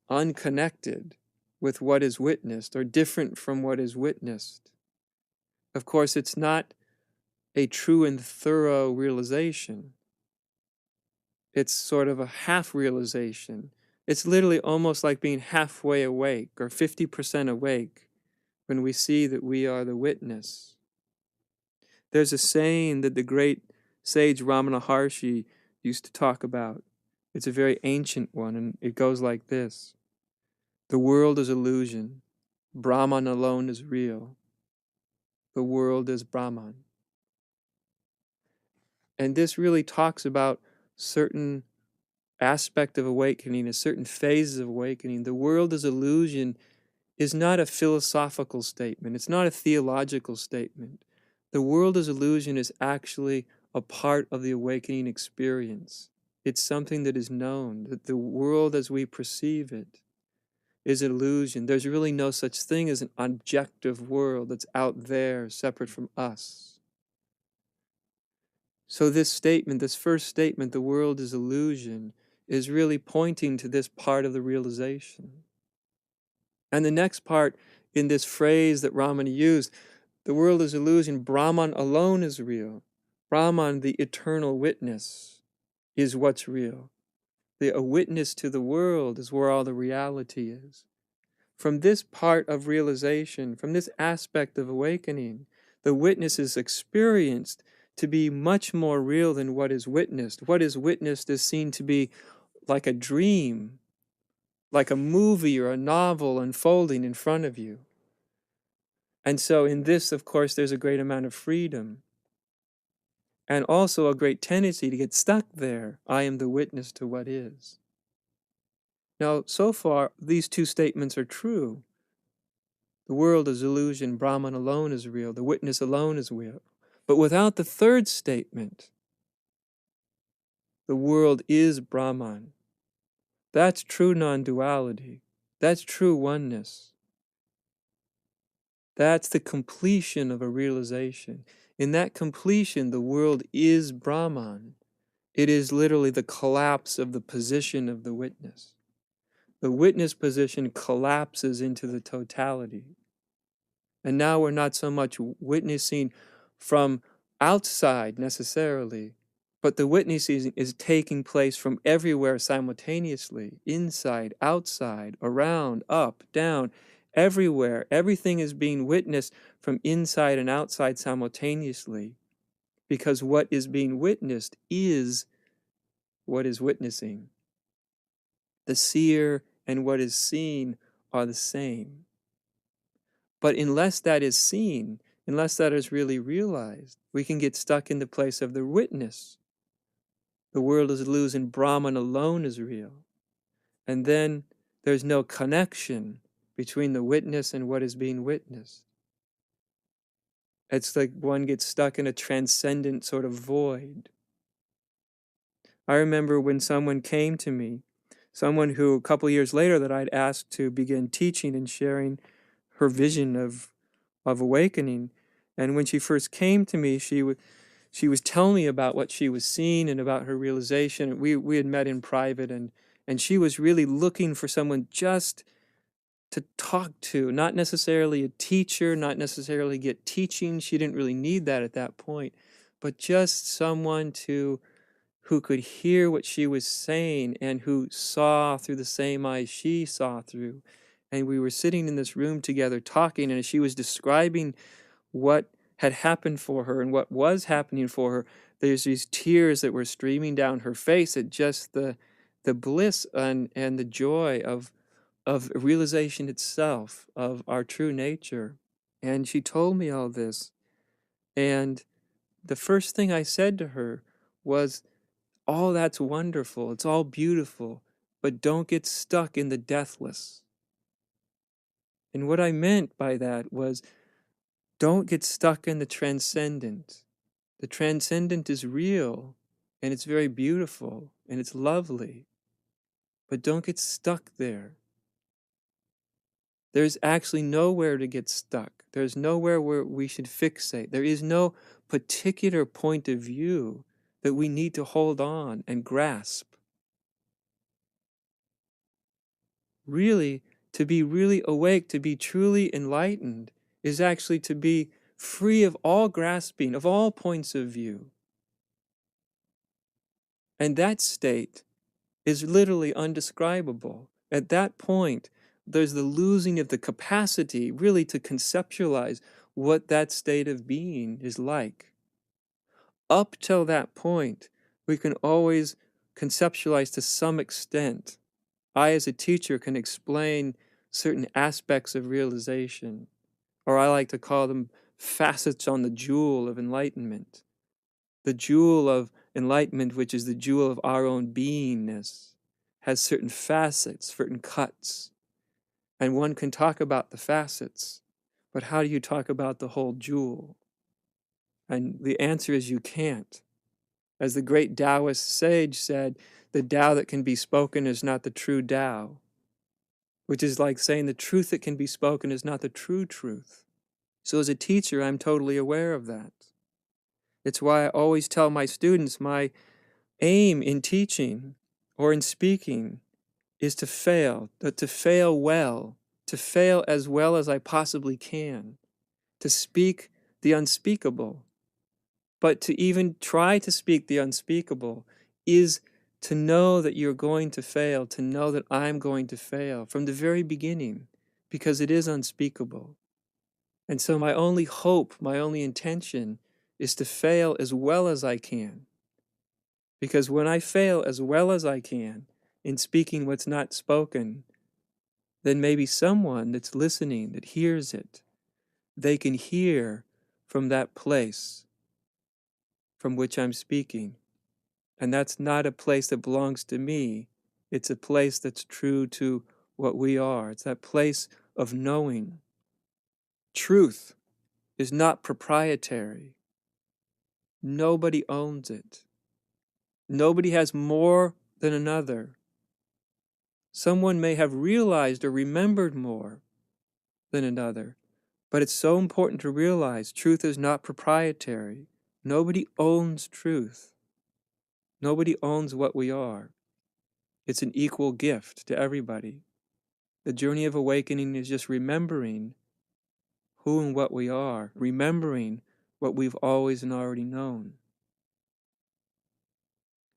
unconnected with what is witnessed or different from what is witnessed, of course, it's not a true and thorough realization. It's sort of a half realization. It's literally almost like being halfway awake or 50% awake when we see that we are the witness. There's a saying that the great sage Ramana Maharshi used to talk about. It's a very ancient one, and it goes like this. The world is illusion. Brahman alone is real. The world is Brahman. And this really talks about certain aspect of awakening, a certain phases of awakening. The world is illusion is not a philosophical statement. It's not a theological statement. The world is illusion is actually a part of the awakening experience. It's something that is known, that the world as we perceive it is an illusion. There's really no such thing as an objective world that's out there separate from us. So this statement, this first statement, the world is illusion, is really pointing to this part of the realization. And the next part in this phrase that Ramana used, the world is illusion, Brahman alone is real. Brahman, the eternal witness, is what's real. a witness to the world is where all the reality is. From this part of realization, from this aspect of awakening, the witness is experienced to be much more real than what is witnessed. What is witnessed is seen to be like a dream, like a movie or a novel unfolding in front of you. And so in this, of course, there's a great amount of freedom and also a great tendency to get stuck there. I am the witness to what is. Now, so far, these two statements are true. The world is illusion, Brahman alone is real, the witness alone is real. But without the third statement, the world is Brahman. That's true non-duality. That's true oneness. That's the completion of a realization. In that completion, the world is Brahman. It is literally the collapse of the position of the witness. The witness position collapses into the totality. And now we're not so much witnessing from outside necessarily, but the witnessing is taking place from everywhere simultaneously, inside, outside, around, up, down, everywhere. Everything is being witnessed from inside and outside simultaneously, because what is being witnessed is what is witnessing. The seer and what is seen are the same. But unless that is seen, unless that is really realized, we can get stuck in the place of the witness. The world is illusion, Brahman alone is real. And then there's no connection between the witness and what is being witnessed. It's like one gets stuck in a transcendent sort of void. I remember when someone came to me, someone who a couple years later that I'd asked to begin teaching and sharing her vision of awakening. And when she first came to me, she was telling me about what she was seeing and about her realization. We had met in private, and she was really looking for someone just to talk to, not necessarily a teacher, not necessarily get teaching. She didn't really need that at that point, but just someone who could hear what she was saying and who saw through the same eyes she saw through. And we were sitting in this room together talking, and she was describing what had happened for her and what was happening for her. There's these tears that were streaming down her face at just the bliss and the joy of realization itself, of our true nature. And she told me all this. And the first thing I said to her was, all that's wonderful, it's all beautiful, but don't get stuck in the deathless. And what I meant by that was, don't get stuck in the transcendent. The transcendent is real, and it's very beautiful, and it's lovely, but don't get stuck there. There's actually nowhere to get stuck. There's nowhere where we should fixate. There is no particular point of view that we need to hold on and grasp. Really, to be really awake, to be truly enlightened, is actually to be free of all grasping, of all points of view. And that state is literally undescribable. At that point, there's the losing of the capacity really to conceptualize what that state of being is like. Up till that point, we can always conceptualize to some extent. I, as a teacher, can explain certain aspects of realization, or I like to call them facets on the jewel of enlightenment. The jewel of enlightenment, which is the jewel of our own beingness, has certain facets, certain cuts. And one can talk about the facets, but how do you talk about the whole jewel? And the answer is you can't. As the great Taoist sage said, the Tao that can be spoken is not the true Tao, which is like saying the truth that can be spoken is not the true truth. So as a teacher, I'm totally aware of that. It's why I always tell my students my aim in teaching or in speaking is to fail well, to fail as well as I possibly can, to speak the unspeakable. But to even try to speak the unspeakable is to know that you're going to fail, to know that I'm going to fail from the very beginning, because it is unspeakable. And so my only hope, my only intention is to fail as well as I can. Because when I fail as well as I can in speaking what's not spoken, then maybe someone that's listening, that hears it, they can hear from that place from which I'm speaking. And that's not a place that belongs to me. It's a place that's true to what we are. It's that place of knowing. Truth is not proprietary. Nobody owns it. Nobody has more than another. Someone may have realized or remembered more than another, but it's so important to realize truth is not proprietary. Nobody owns truth. Nobody owns what we are. It's an equal gift to everybody. The journey of awakening is just remembering who and what we are, remembering what we've always and already known.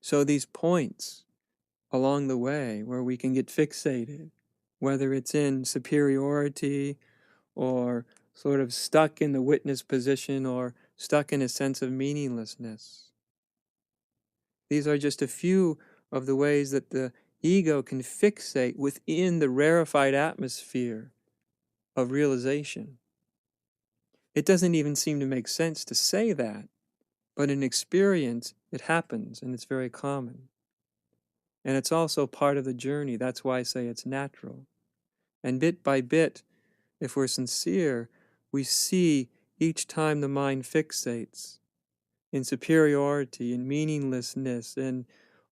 So these points along the way where we can get fixated, whether it's in superiority or sort of stuck in the witness position or stuck in a sense of meaninglessness. These are just a few of the ways that the ego can fixate within the rarefied atmosphere of realization. It doesn't even seem to make sense to say that, but in experience, it happens, and it's very common. And it's also part of the journey. That's why I say it's natural. And bit by bit, if we're sincere, we see each time the mind fixates in superiority, in meaninglessness,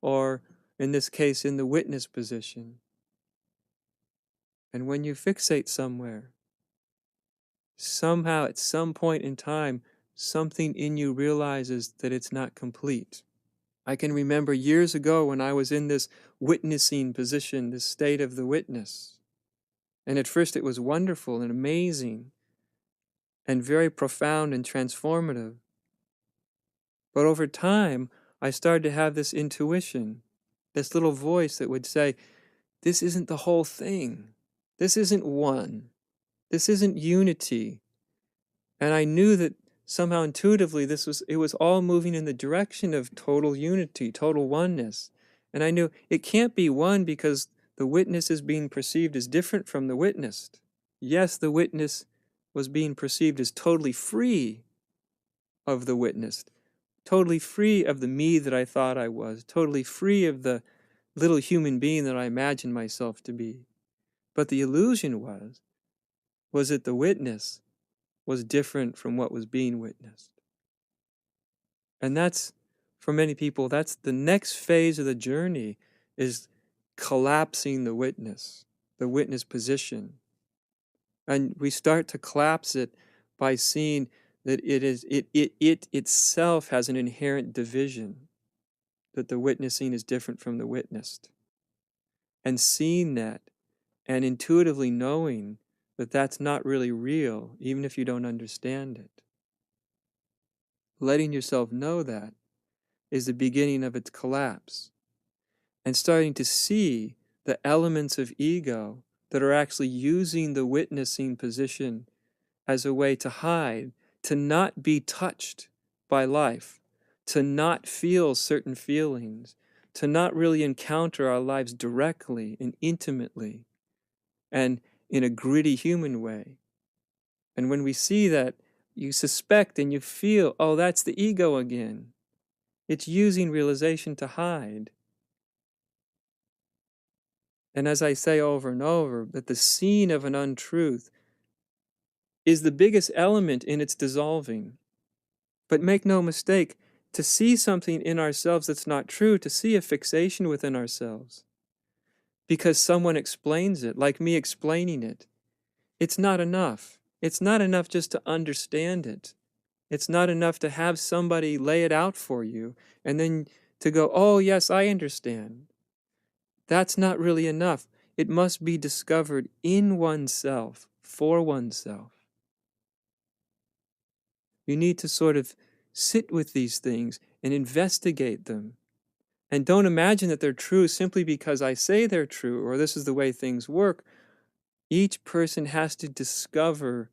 or in this case, in the witness position. And when you fixate somewhere, somehow at some point in time, something in you realizes that it's not complete. I can remember years ago when I was in this witnessing position, this state of the witness. And at first it was wonderful and amazing and very profound and transformative. But over time, I started to have this intuition, this little voice that would say, this isn't the whole thing. This isn't one. This isn't unity. And I knew that somehow intuitively it was all moving in the direction of total unity, total oneness. And I knew it can't be one because the witness is being perceived as different from the witnessed. Yes, the witness was being perceived as totally free of the witnessed, totally free of the me that I thought I was, totally free of the little human being that I imagined myself to be. But the illusion was that the witness was different from what was being witnessed. And that's, for many people, that's the next phase of the journey, is collapsing the witness position. And we start to collapse it by seeing that it itself has an inherent division, that the witnessing is different from the witnessed. And seeing that and intuitively knowing that that's not really real, even if you don't understand it. Letting yourself know that is the beginning of its collapse. And starting to see the elements of ego that are actually using the witnessing position as a way to hide, to not be touched by life, to not feel certain feelings, to not really encounter our lives directly and intimately and in a gritty human way. And when we see that, you suspect and you feel, oh, that's the ego again. It's using realization to hide. And as I say over and over, that the seeing of an untruth is the biggest element in its dissolving. But make no mistake, to see something in ourselves that's not true, to see a fixation within ourselves, because someone explains it, like me explaining it, it's not enough. It's not enough just to understand it. It's not enough to have somebody lay it out for you and then to go, oh, yes, I understand. That's not really enough. It must be discovered in oneself, for oneself. You need to sort of sit with these things and investigate them And don't imagine that they're true simply because I say they're true or this is the way things work. Each person has to discover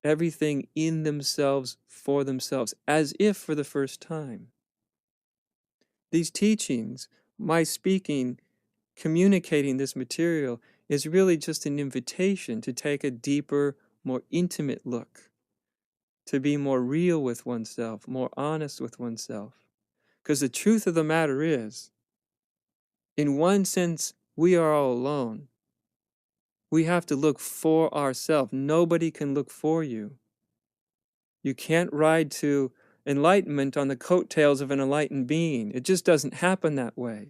everything in themselves for themselves, as if for the first time. These teachings, my speaking, communicating this material, is really just an invitation to take a deeper, more intimate look, to be more real with oneself, more honest with oneself. Because the truth of the matter is, in one sense, we are all alone. We have to look for ourselves. Nobody can look for you. You can't ride to enlightenment on the coattails of an enlightened being. It just doesn't happen that way.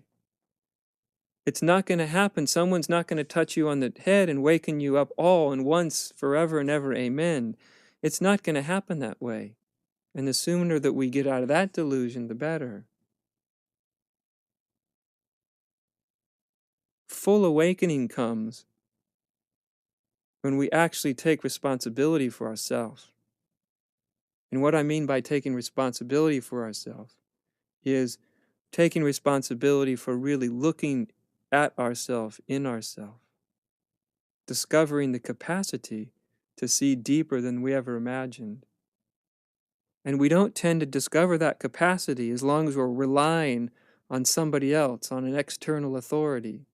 It's not going to happen. Someone's not going to touch you on the head and waken you up all and once, forever and ever, amen. It's not going to happen that way. And the sooner that we get out of that delusion, the better. Full awakening comes when we actually take responsibility for ourselves. And what I mean by taking responsibility for ourselves is taking responsibility for really looking at ourselves, in ourselves, discovering the capacity to see deeper than we ever imagined. And we don't tend to discover that capacity as long as we're relying on somebody else, on an external authority.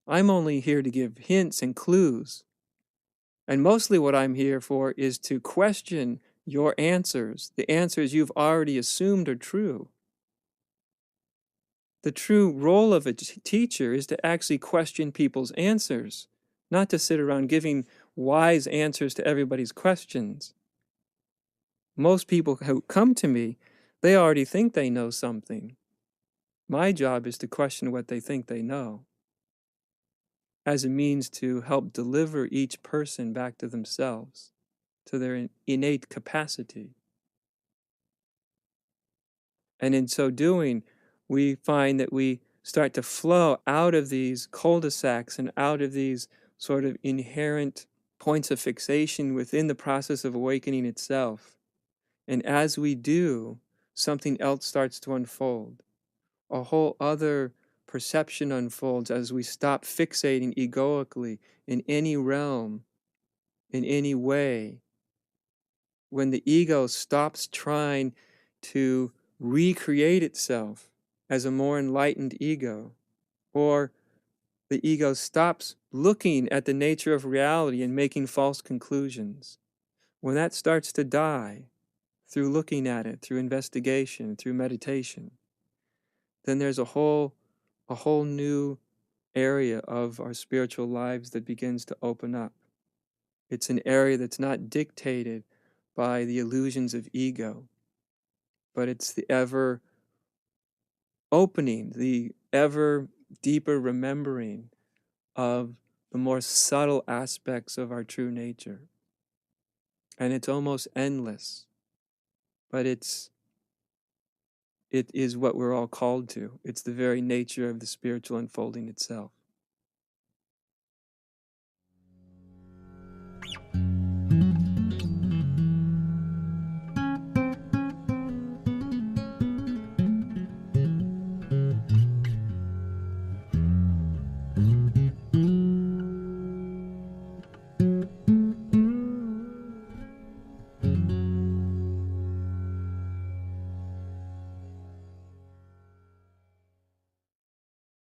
I'm only here to give hints and clues. And mostly what I'm here for is to question your answers, the answers you've already assumed are true. The true role of a teacher is to actually question people's answers, not to sit around giving wise answers to everybody's questions. Most people who come to me, they already think they know something. My job is to question what they think they know, as a means to help deliver each person back to themselves, to their innate capacity. And in so doing, we find that we start to flow out of these cul-de-sacs and out of these sort of inherent points of fixation within the process of awakening itself. And as we do, something else starts to unfold. A whole other perception unfolds as we stop fixating egoically in any realm, in any way. When the ego stops trying to recreate itself as a more enlightened ego, or the ego stops looking at the nature of reality and making false conclusions. When that starts to die through looking at it, through investigation, through meditation, then there's a whole new area of our spiritual lives that begins to open up. It's an area that's not dictated by the illusions of ego, but it's the ever opening, the ever deeper remembering of the more subtle aspects of our true nature. And it's almost endless, but it is what we're all called to. It's the very nature of the spiritual unfolding itself.